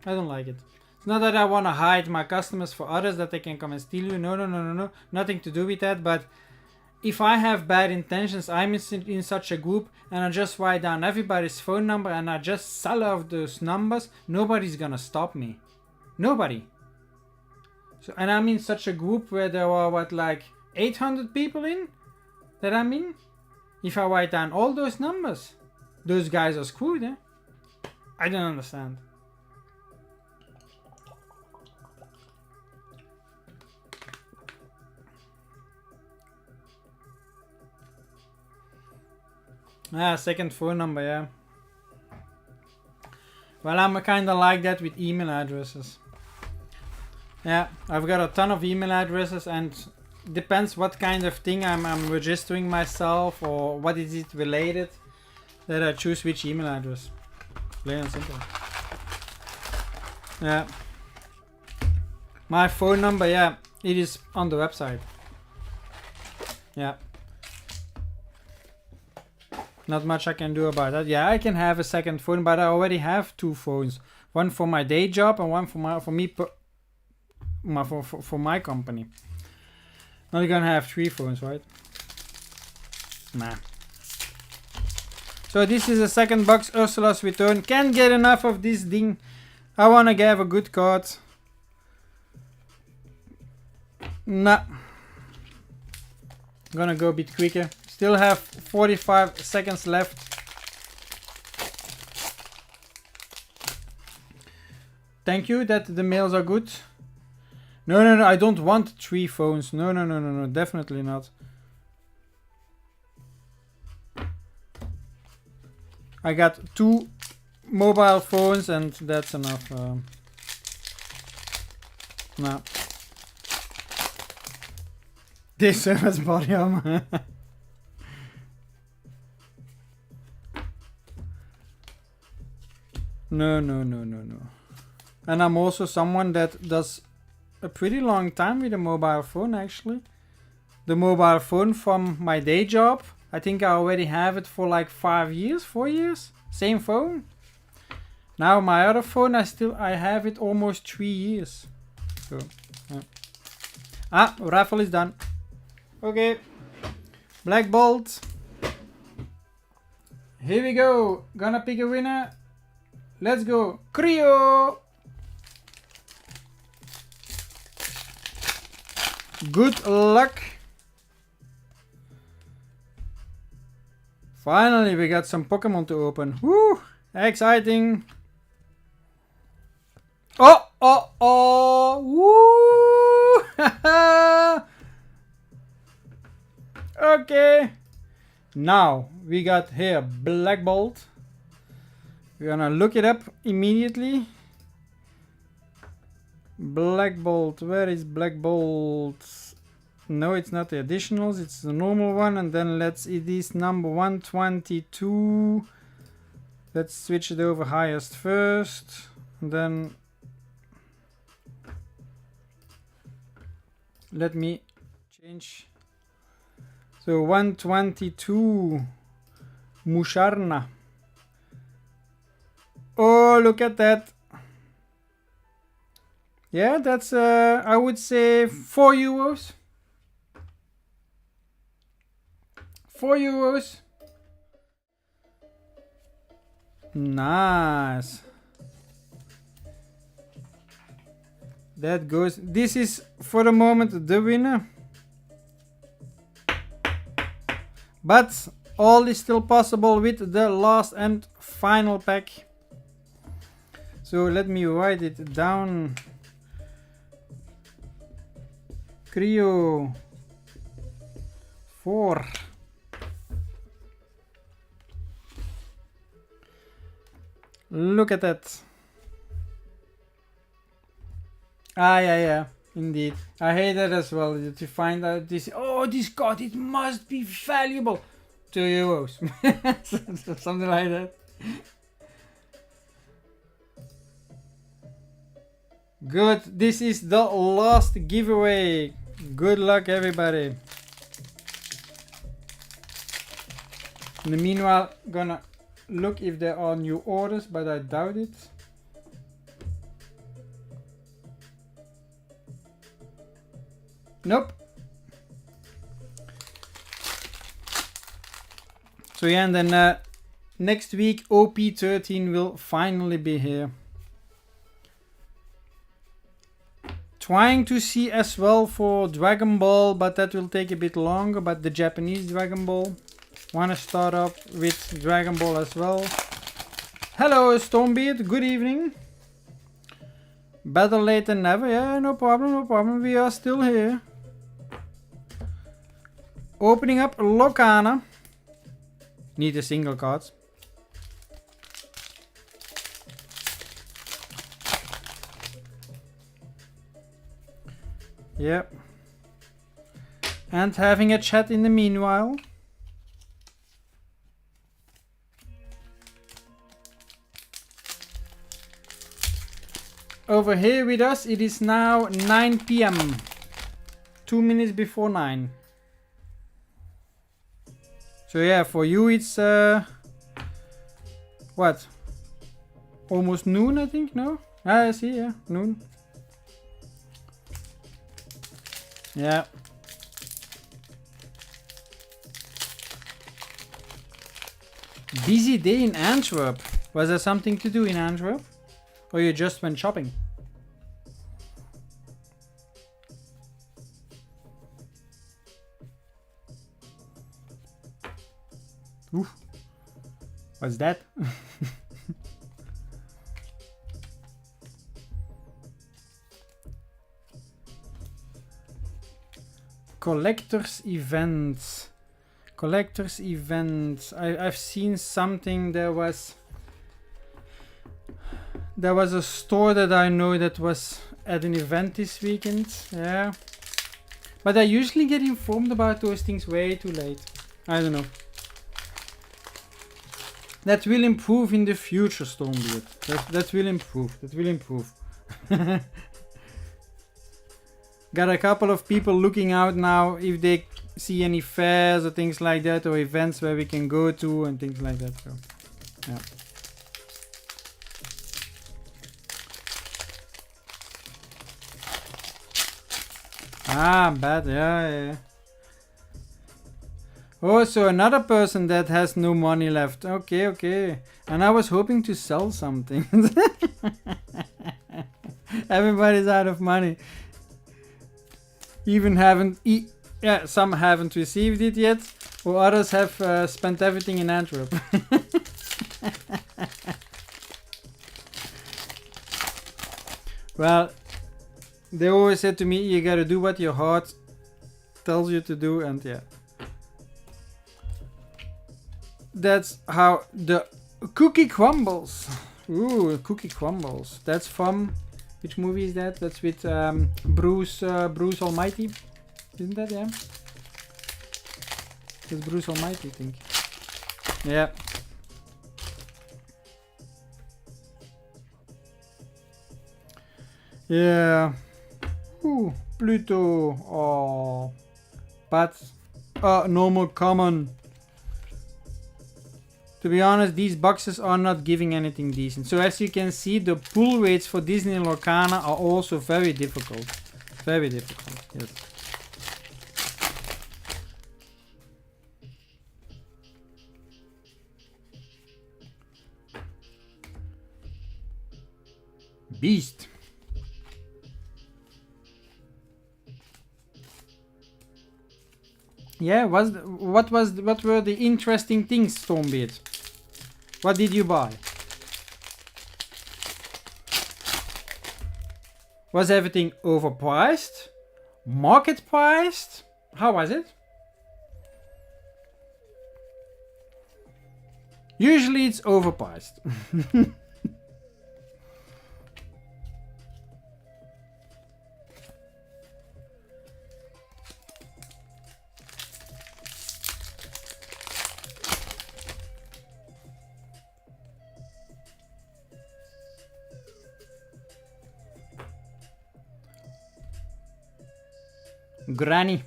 I don't like it. It's not that I want to hide my customers for others, that they can come and steal you. No. Nothing to do with that. But if I have bad intentions, I'm in such a group and I just write down everybody's phone number and I just sell off those numbers, nobody's gonna stop me. Nobody. So, and I'm in such a group where there are what, like 800 people in that I'm in. If I write down all those numbers, those guys are screwed, eh? I don't understand. Ah, second phone number, yeah. Well, I'm kinda like that with email addresses. Yeah, I've got a ton of email addresses, and depends what kind of thing I'm registering myself, or what is it related, that I choose which email address. Plain and simple. Yeah. My phone number, yeah, it is on the website. Yeah. Not much I can do about that. Yeah, I can have a second phone, but I already have two phones. One for my day job and one for my company. Not gonna have three phones, right? Nah. So this is the second box, Ursula's Return. Can't get enough of this thing. I wanna have a good card. Nah. Gonna go a bit quicker. Still have 45 seconds left. Thank you that the mails are good. No, I don't want three phones. No, definitely not. I got two mobile phones and that's enough. No. This was body armor. No. And I'm also someone that does a pretty long time with a mobile phone, actually. The mobile phone from my day job, I think I already have it for like 5 years, 4 years. Same phone. Now my other phone, I have it almost 3 years. So, yeah. Ah, raffle is done. Okay. Black Bolt. Here we go. Gonna pick a winner. Let's go. Creo. Good luck. Finally, we got some Pokemon to open. Woo! Exciting. Oh! Woo! Okay. Now, we got here Black Bolt. We're gonna look it up immediately. Black Bolt, where is Black Bolt? No, it's not the additionals, it's the normal one. And then it is number 122. Let's switch it over highest first. And then let me change. So 122 Musharna. Oh, look at that. Yeah, that's I would say €4. €4. Nice. That goes. This is for the moment the winner. But all is still possible with the last and final pack. So let me write it down. Creo 4. Look at that. Ah, yeah, indeed. I hate that as well. To find out this, oh, this card, it must be valuable. €2. Something like that. Good. This is the last giveaway. Good luck, everybody. In the meanwhile, gonna look if there are new orders, but I doubt it. Nope. So yeah, and then next week OP13 will finally be here. Trying to see as well for Dragon Ball, but that will take a bit longer. But the Japanese Dragon Ball. Wanna start off with Dragon Ball as well. Hello Stormbeard, good evening. Better late than never. Yeah, no problem, no problem. We are still here. Opening up Locana. Need a single card. Yep. And having a chat in the meanwhile. Over here with us, it is now 9 PM. 2 minutes before 9. So yeah, for you it's what? Almost noon, I think, no? Ah, I see, yeah, noon. Yeah. Busy day in Antwerp. Was there something to do in Antwerp? Or you just went shopping? Ooh. What's that? Collectors events. Collectors events. I've seen something. There was a store that I know that was at an event this weekend. Yeah. But I usually get informed about those things way too late. I don't know. That will improve in the future, Stormbeard. That will improve. That will improve. Got a couple of people looking out now if they see any fairs or things like that, or events where we can go to and things like that. So, yeah. Ah, bad. Yeah. Oh, so another person that has no money left. Okay. And I was hoping to sell something. Everybody's out of money. Even some haven't received it yet, or others have spent everything in Antwerp. Well, they always said to me, you gotta do what your heart tells you to do, and yeah. That's how the cookie crumbles. Ooh, cookie crumbles. That's from, which movie is that? That's with Bruce Almighty, isn't that? Yeah. It's Bruce Almighty, I think. Yeah. Yeah. Ooh, Pluto. Oh, but normal common. To be honest, these boxes are not giving anything decent. So as you can see, the pull rates for Disney Lorcana are also very difficult. Very difficult, yes. Beast. Yeah, what were the interesting things, Stormbeard? What did you buy? Was everything overpriced? Market priced? How was it? Usually it's overpriced. Granny.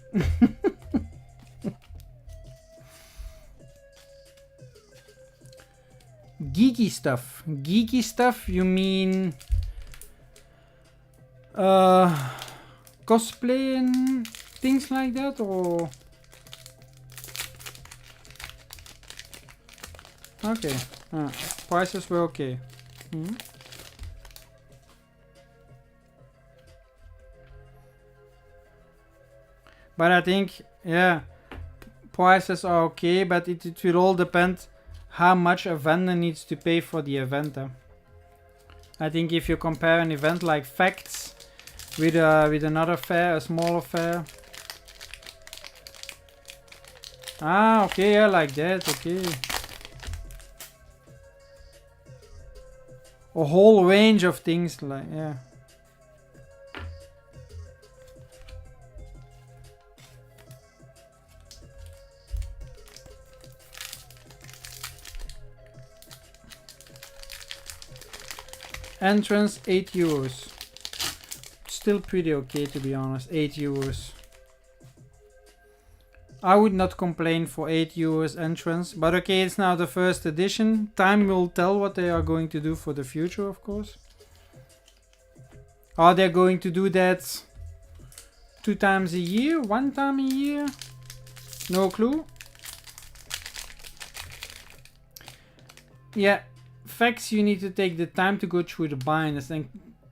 Geeky stuff. Geeky stuff, you mean cosplay and things like that, or? Okay. Prices were okay. But I think, yeah, prices are okay, but it will all depend how much a vendor needs to pay for the event. I think if you compare an event like Facts with another fair, a smaller fair. Ah, okay, I like that, okay. A whole range of things, like, yeah. Entrance 8 euros. Still pretty okay, to be honest. 8 euros. I would not complain for 8 euros entrance, but okay, it's now the first edition. Time will tell what they are going to do for the future, of course. Are they going to do that 2 times a year? 1 time a year? No clue. Yeah, Facts, you need to take the time to go through the binders and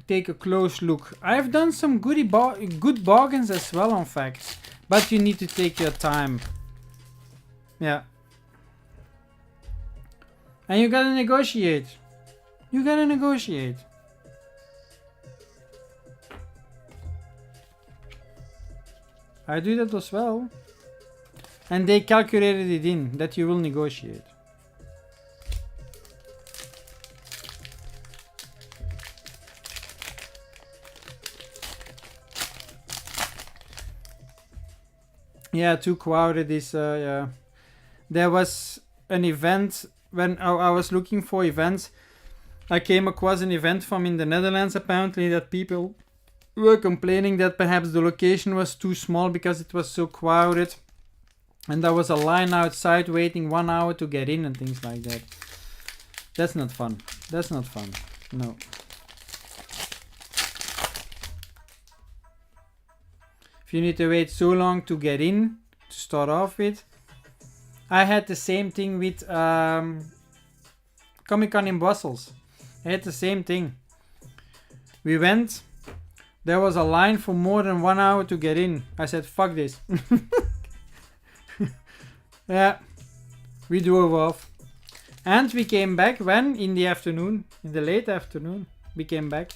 take a close look. I've done some good bargains as well on Facts, but you need to take your time. Yeah. And you gotta negotiate. You gotta negotiate. I do that as well. And they calculated it in that you will negotiate. Yeah, too crowded is, yeah. There was an event when I was looking for events. I came across an event from in the Netherlands, apparently, that people were complaining that perhaps the location was too small because it was so crowded. And there was a line outside waiting 1 hour to get in and things like that. That's not fun. That's not fun. No. If you need to wait so long to get in, to start off with. I had the same thing with Comic-Con in Brussels. I had the same thing. We went. There was a line for more than 1 hour to get in. I said, fuck this. Yeah. We drove off. And we came back when? In the afternoon. In the late afternoon. We came back.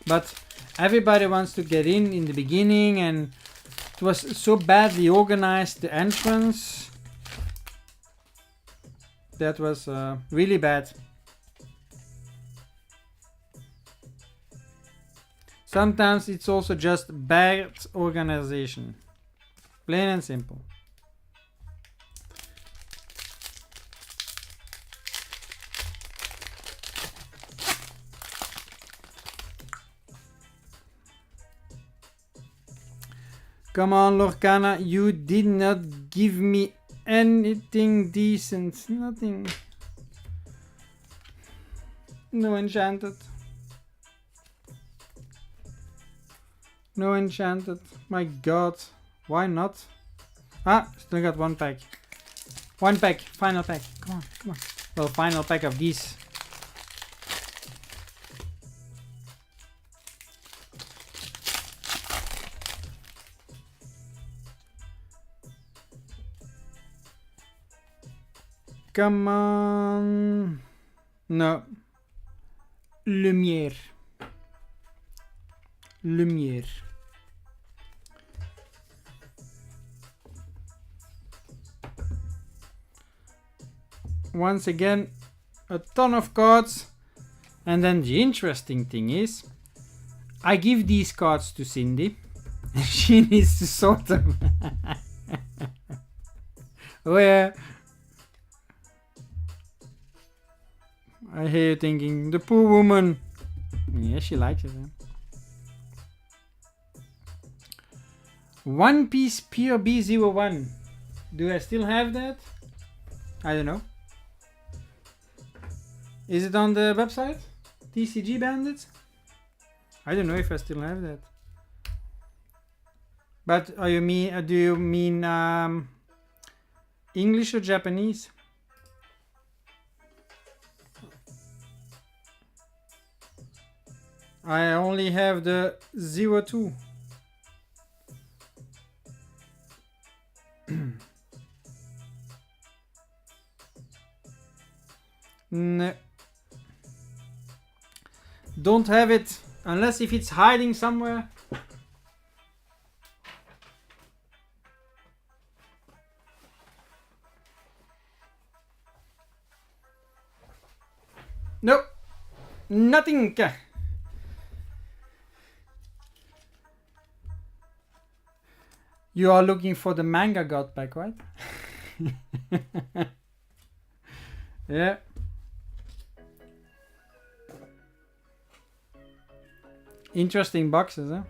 But everybody wants to get in the beginning, and it was so badly organized, the entrance. That was really bad. Sometimes it's also just bad organization. Plain and simple. Come on, Lorcana, you did not give me anything decent. Nothing. No enchanted. No enchanted. My god. Why not? Ah, still got 1 pack. 1 pack. Final pack. Come on, come on. Well, final pack of these. Come on. No. Lumière. Lumière. Once again, a ton of cards. And then the interesting thing is, I give these cards to Cindy. She needs to sort them. Oh yeah. I hear you thinking, the poor woman. Yeah, she likes it. Huh? One Piece Pure B01. Do I still have that? I don't know. Is it on the website? TCG Bandits? I don't know if I still have that. But do you mean English or Japanese? I only have the 02. No. Don't have it unless if it's hiding somewhere. Nope. Nothing. You are looking for the manga god pack, right? Yeah. Interesting boxes, huh?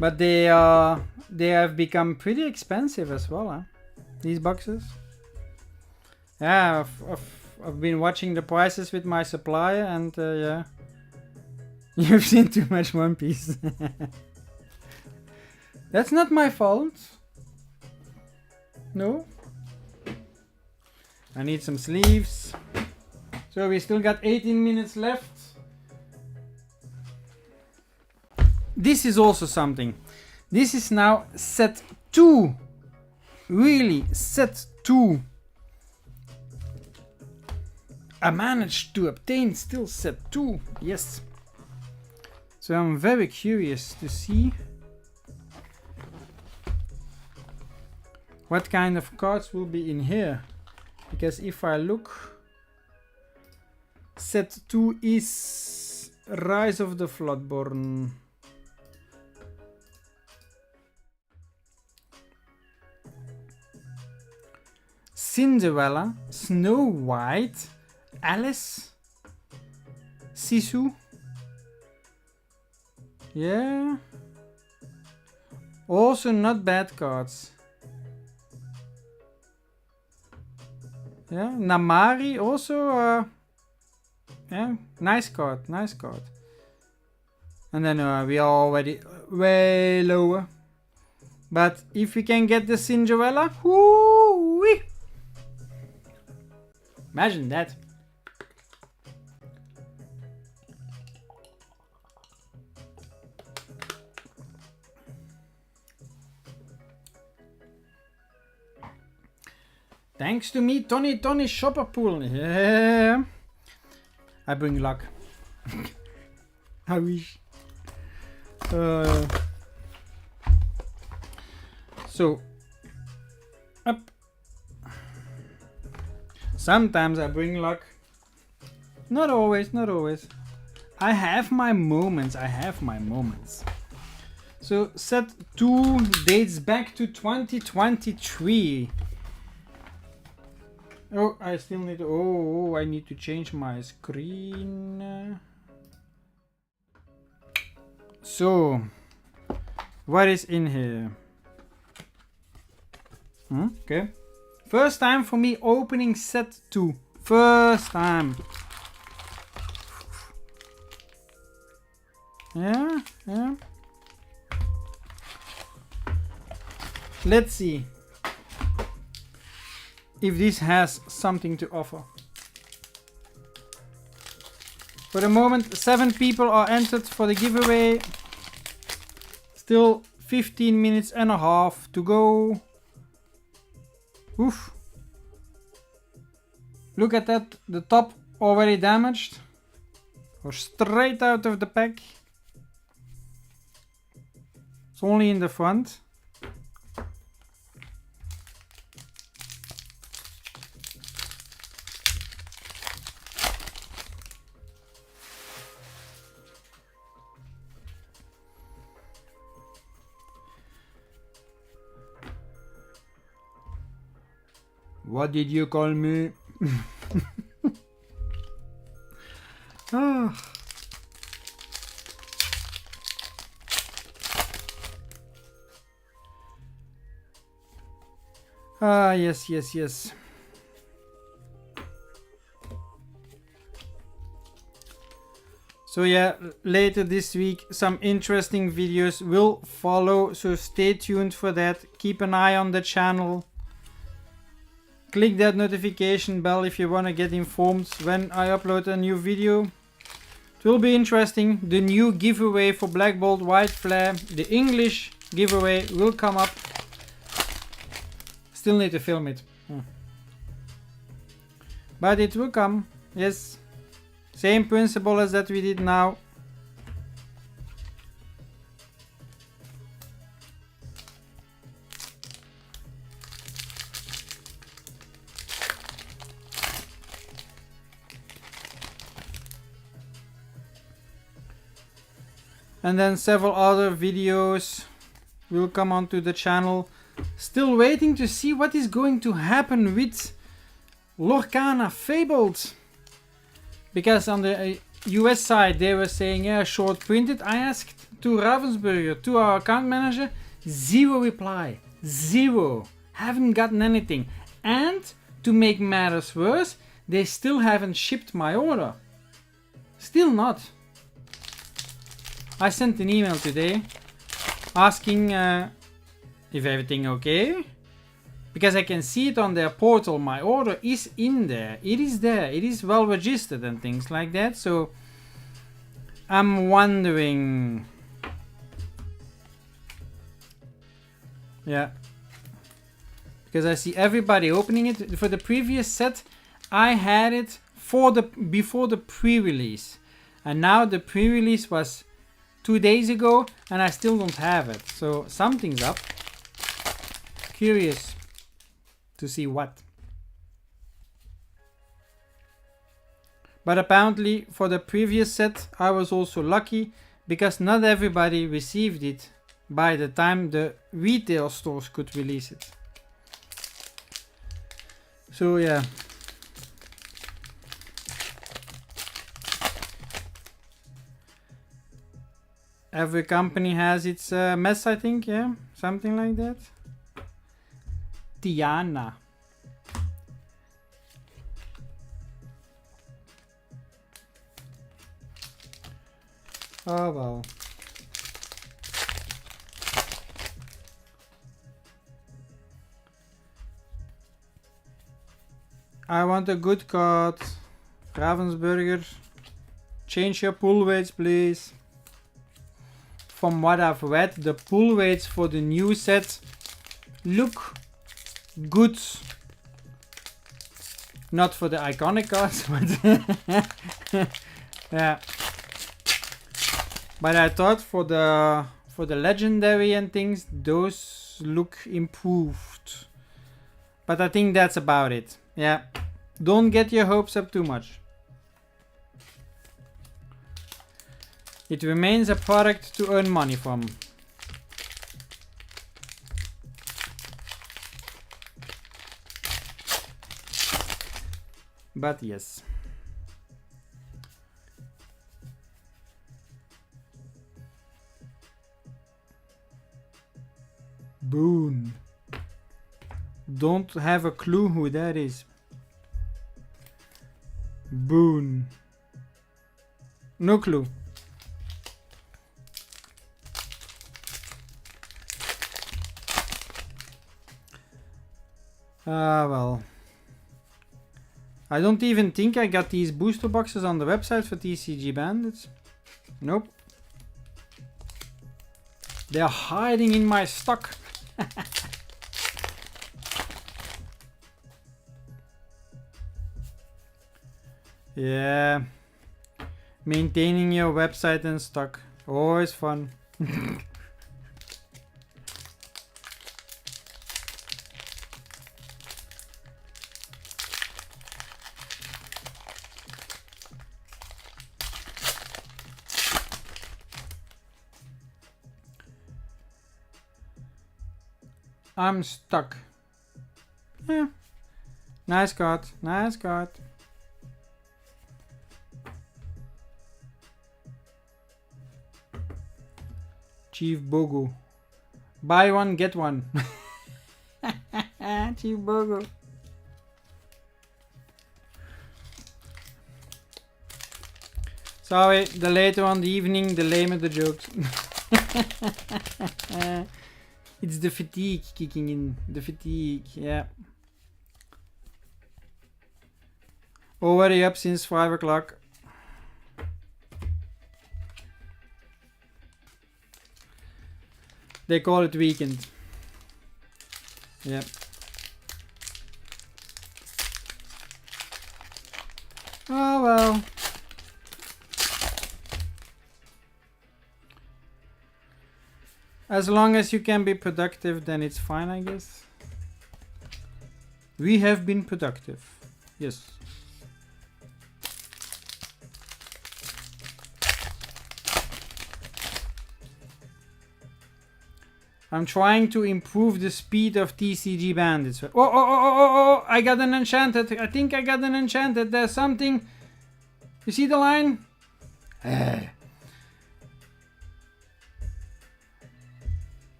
But they have become pretty expensive as well, huh? These boxes. Yeah, I've been watching the prices with my supplier, and yeah, you've seen too much One Piece. That's not my fault. No. I need some sleeves. So we still got 18 minutes left. This is also something. This is now set 2. Really, set 2. I managed to obtain still set 2. Yes. So I'm very curious to see what kind of cards will be in here. Because if I look, set 2 is Rise of the Floodborn. Cinderella, Snow White, Alice, Sisu. Yeah. Also not bad cards. Yeah, Namari also, yeah, nice card, nice card. And then we are already way lower. But if we can get the Cinderella, whoo-wee. Imagine that. Thanks to me, Tony Shopper Pool. Yeah. I bring luck. I wish. So, up. Sometimes I bring luck. Not always, not always. I have my moments, I have my moments. So, set 2 dates back to 2023. Oh, I still need to, oh, I need to change my screen. So, what is in here? Okay. First time for me opening set 2. First time. Yeah, yeah. Let's see if this has something to offer. For the moment, 7 people are entered for the giveaway. Still 15 minutes and a half to go. Oof. Look at that, the top already damaged. Or straight out of the pack. It's only in the front. What did you call me? Ah, yes, yes, yes. So yeah, later this week some interesting videos will follow, so stay tuned for that. Keep an eye on the channel. Click that notification bell if you want to get informed when I upload a new video. It will be interesting. The new giveaway for Black Bolt White Flare, the English giveaway, will come up. Still need to film it. But it will come, yes. Same principle as that we did now. And then several other videos will come onto the channel. Still waiting to see what is going to happen with Lorcana Fabled. Because on the US side they were saying, yeah, short printed. I asked to Ravensburger, to our account manager, zero reply. Zero. Haven't gotten anything. And to make matters worse, they still haven't shipped my order. Still not. I sent an email today asking if everything okay. Because I can see it on their portal, my order is in there. It is there. It is well registered and things like that. So I'm wondering. Yeah. Because I see everybody opening it. For the previous set, I had it before the pre-release. And now the pre-release was 2 days ago and I still don't have it. So something's up. Curious to see what. But apparently for the previous set I was also lucky because not everybody received it by the time the retail stores could release it. So yeah. Every company has its mess, I think, yeah, something like that. Tiana. Oh well. I want a good card. Ravensburger. Change your pull weights, please. From what I've read, the pull weights for the new set look good. Not for the iconic cards, but yeah. But I thought for the legendary and things, those look improved. But I think that's about it. Yeah. Don't get your hopes up too much. It remains a product to earn money from. But yes. Boon. Don't have a clue who that is. Boon. No clue. Ah, well. I don't even think I got these booster boxes on the website for TCG Bandits. Nope. They're hiding in my stock. Yeah. Maintaining your website and stock. Always fun. I'm stuck. Yeah. Nice card. Nice card. Chief Bogo. Buy one, get one. Chibogo. Sorry, the later on the evening, the lamer the jokes. It's the fatigue kicking in. The fatigue, yeah. Already up since 5 o'clock. They call it weekend. Yeah. Oh well. As long as you can be productive, then it's fine, I guess. We have been productive. Yes. I'm trying to improve the speed of TCG Bandits. Oh, I got an enchanted. I think I got an enchanted. There's something. You see the line?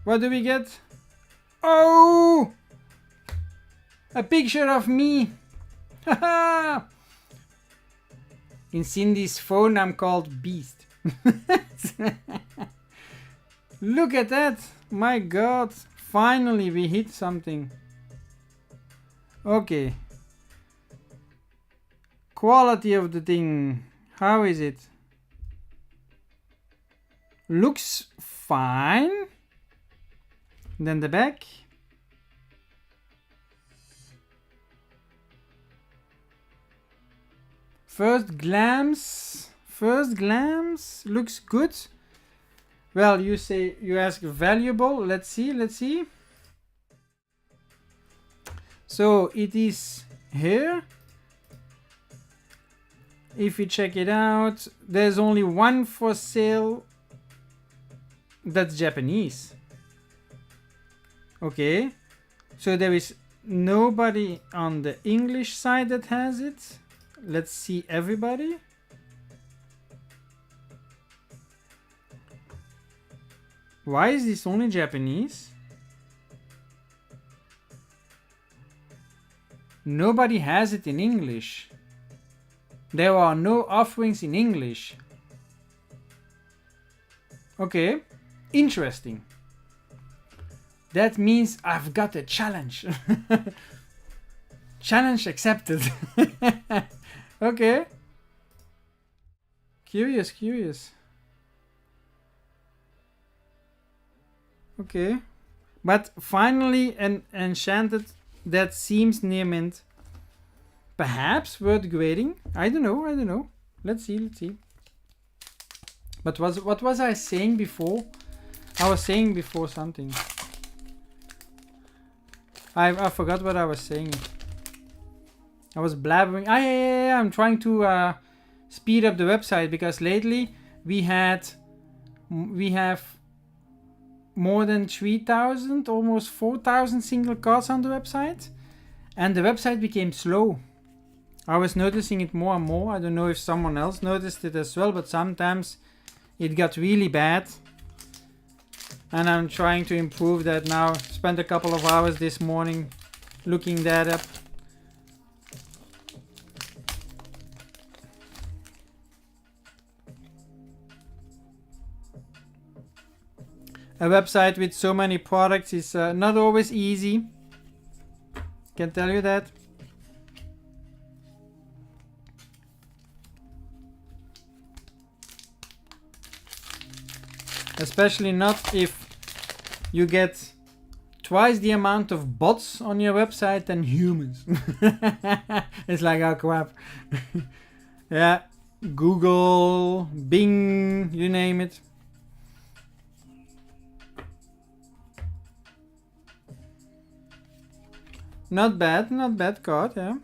What do we get? Oh! A picture of me. Haha! In Cindy's phone, I'm called Beast. Look at that! My god! Finally, we hit something. Okay. Quality of the thing. How is it? Looks fine. Then the back. First glance looks good. Well, you ask valuable. Let's see. So it is here. If you check it out, there's only one for sale. That's Japanese. Okay. So there is nobody on the English side that has it. Let's see everybody. Why is this only Japanese? Nobody has it in English. There are no offerings in English. Okay, interesting. That means I've got a challenge. Challenge accepted. Okay. Curious. Okay. But finally an enchanted that seems near mint. Perhaps worth grading. I don't know. Let's see. But what was I saying before? I was saying before something. I forgot what I was saying. I was blabbering. Yeah. I'm trying to speed up the website because lately we have more than 3,000, almost 4,000 single cards on the website, and the website became slow. I was noticing it more and more. I don't know if someone else noticed it as well, but sometimes it got really bad. And I'm trying to improve that now. Spent a couple of hours this morning looking that up. A website with so many products is not always easy. Can tell you that. Especially not if you get twice the amount of bots on your website than humans. It's like, oh crap. Yeah, Google, Bing, you name it. Not bad card, yeah.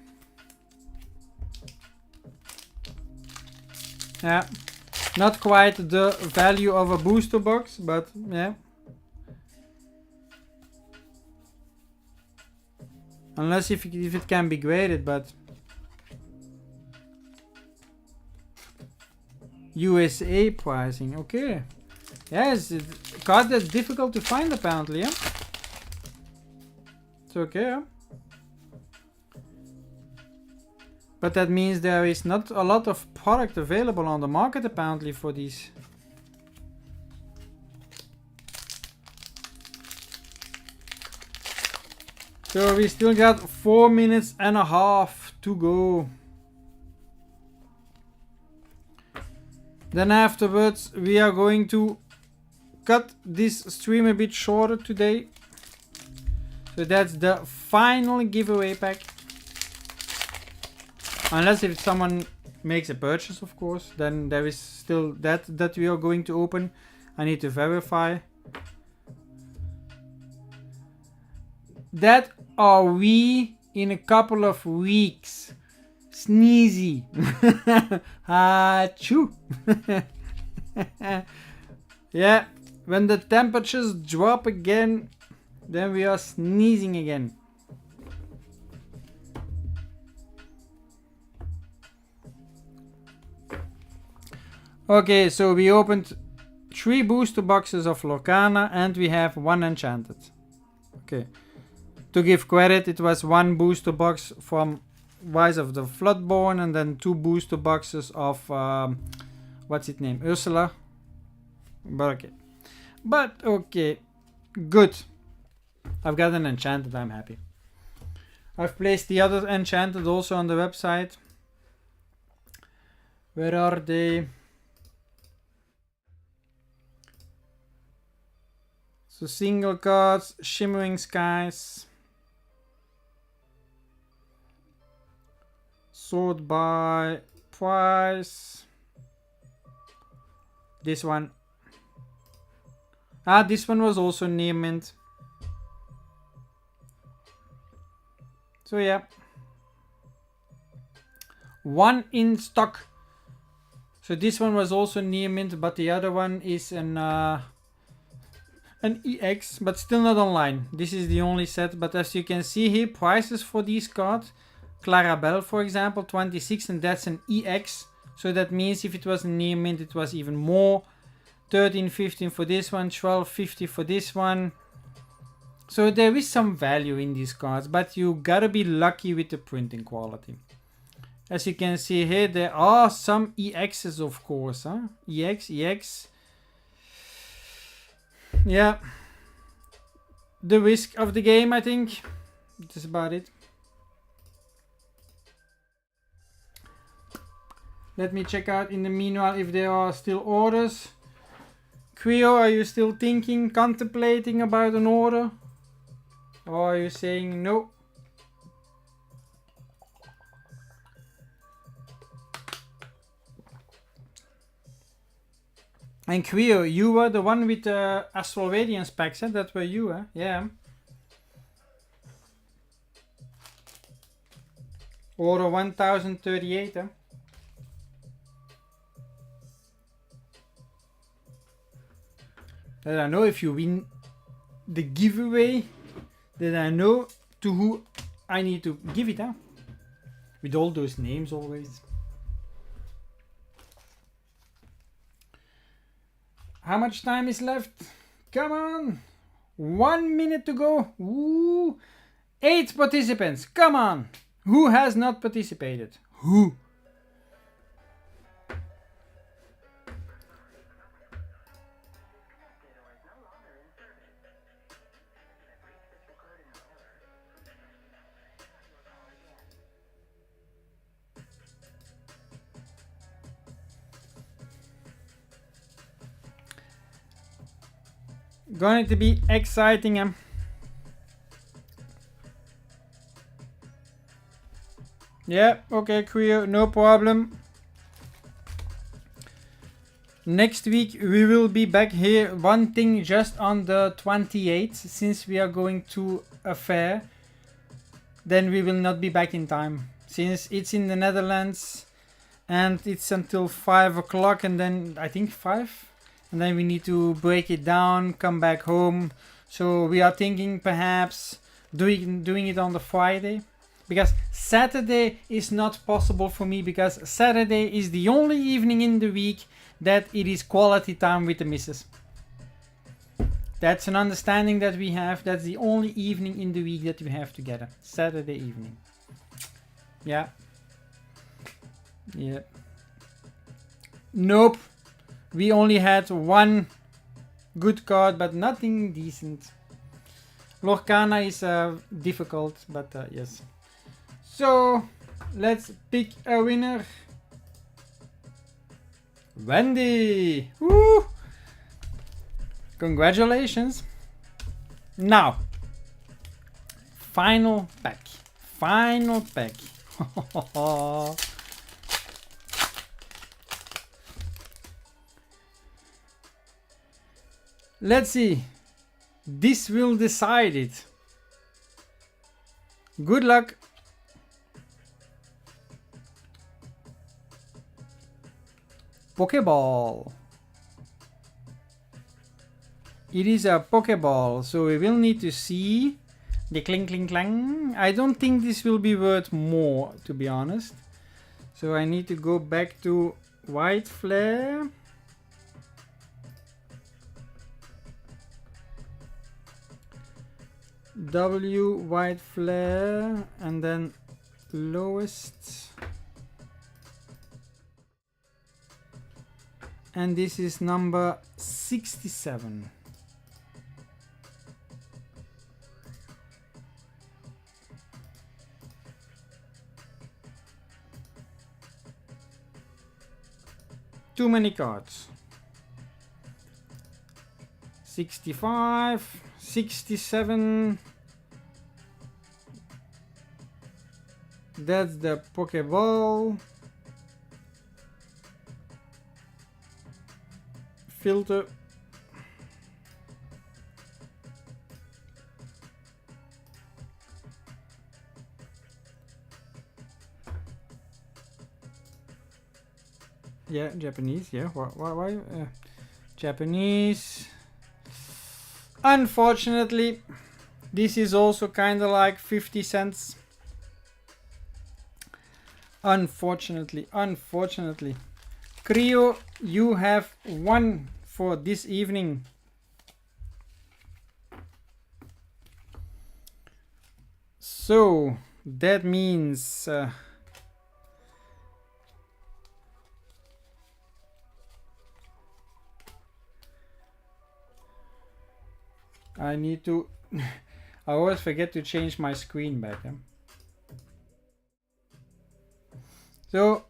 Yeah. Not quite the value of a booster box, but yeah. Unless if it can be graded, but USA pricing, okay. Yes, a card that's difficult to find apparently, yeah. It's okay, huh? But that means there is not a lot of product available on the market apparently for these. So we still got 4 minutes and a half to go. Then afterwards we are going to cut this stream a bit shorter today. So that's the final giveaway pack. Unless if someone makes a purchase, of course, then there is still that we are going to open. I need to verify. That are we in a couple of weeks. Sneezy. Achoo. Yeah, when the temperatures drop again, then we are sneezing again. Okay, so we opened 3 booster boxes of Lorcana and we have 1 enchanted. Okay. To give credit, it was 1 booster box from Rise of the Floodborn and then 2 booster boxes of what's its name? Ursula. But okay. Good. I've got an enchanted, I'm happy. I've placed the other enchanted also on the website. Where are they? So single cards, Shimmering Skies, sort by price. This one. Ah, this one was also near mint. So yeah. 1 in stock. So this one was also near mint, but the other one is an EX, but still not online. This is the only set, but as you can see here, prices for these cards. Clarabelle, for example, 26, and that's an EX. So that means if it was near mint, it was even more. 13.15 for this one, 12.50 for this one. So there is some value in these cards, but you gotta be lucky with the printing quality. As you can see here, there are some EXs, of course, huh? EX. Yeah, the risk of the game, I think. That's about it. Let me check out in the meanwhile if there are still orders. Creo, are you still thinking, contemplating about an order? Or are you saying no? And Creo, you were the one with the Astral Radiance packs, huh? That were you, huh? Yeah. Order 1038, huh? That I know if you win the giveaway, that I know to who I need to give it, huh? With all those names always. How much time is left? Come on! 1 minute to go. Ooh. 8 participants. Come on! Who has not participated? Who? Going to be exciting. Yeah, okay, Creo, no problem. Next week we will be back here. One thing, just on the 28th, since we are going to a fair, then we will not be back in time. Since it's in the Netherlands and it's until 5 o'clock, and then I think 5. And then we need to break it down, come back home. So we are thinking perhaps doing it on the Friday. Because Saturday is not possible for me, because Saturday is the only evening in the week that it is quality time with the missus. That's an understanding that we have. That's the only evening in the week that we have together. Saturday evening. Yeah. Yeah. Nope. We only had one good card, but nothing decent. Lorcana is difficult, but yes. So, let's pick a winner. Wendy! Woo! Congratulations. Now, final pack. Final pack. Let's see. This will decide it. Good luck. Pokeball. It is a Pokeball, so we will need to see the cling cling clang. I don't think this will be worth more, to be honest. So I need to go back to White Flare. W White Flare and then lowest. And this is number 67. Too many cards. 65, 67. That's the Pokeball. Filter. Yeah, Japanese. Yeah, why? Japanese. Unfortunately, this is also kind of like 50 cents. Unfortunately. Creo, you have won for this evening. So that means I need to I always forget to change my screen back. So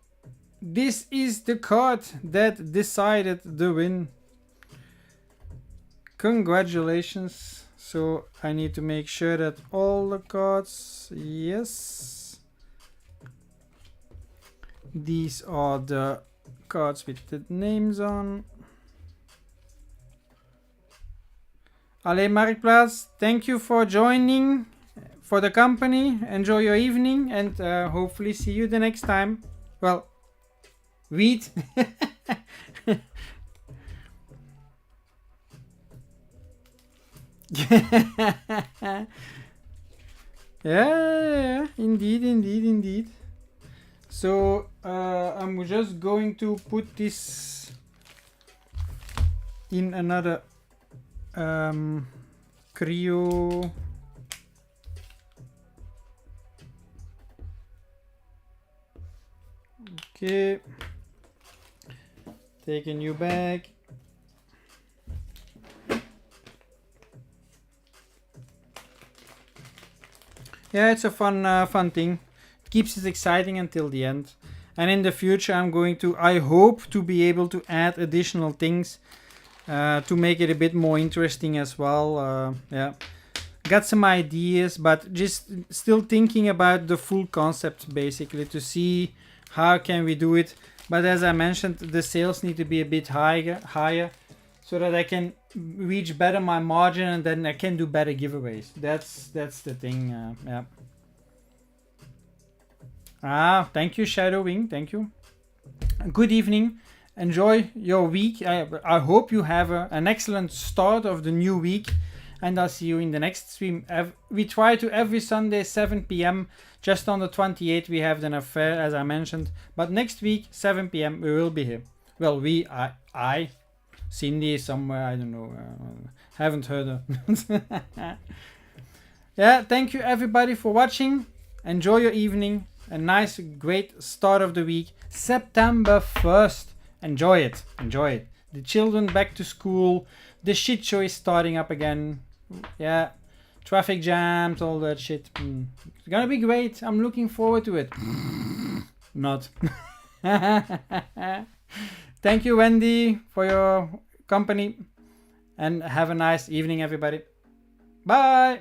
this is the card that decided the win. Congratulations. So I need to make sure that all the cards, yes. These are the cards with the names on. Allee Marktplaats, thank you for joining for the company. Enjoy your evening and hopefully see you the next time. Well, wheat. Yeah, indeed. So I'm just going to put this in another Creo. Okay, take a new bag. Yeah, it's a fun thing. It keeps it exciting until the end. And in the future, I'm going to, I hope to be able to add additional things to make it a bit more interesting as well. Yeah, got some ideas, but just still thinking about the full concept basically to see how can we do it. But as I mentioned, the sales need to be a bit higher so that I can reach better my margin and then I can do better giveaways. That's the thing. Yeah. Thank you, Shadowwing. Thank you. Good evening. Enjoy your week. I hope you have an excellent start of the new week, and I'll see you in the next stream. We try to every Sunday 7 p.m. Just on the 28th we have an affair, as I mentioned, but next week 7 p.m. we will be here. Well, I Cindy is somewhere, I don't know. Haven't heard her. Yeah, thank you everybody for watching. Enjoy your evening. A nice, great start of the week. September 1st. Enjoy it. Enjoy it. The children back to school. The shit show is starting up again. Yeah. Traffic jams, all that shit. It's gonna be great. I'm looking forward to it. Not. Thank you, Wendy, for your company. And have a nice evening, everybody. Bye.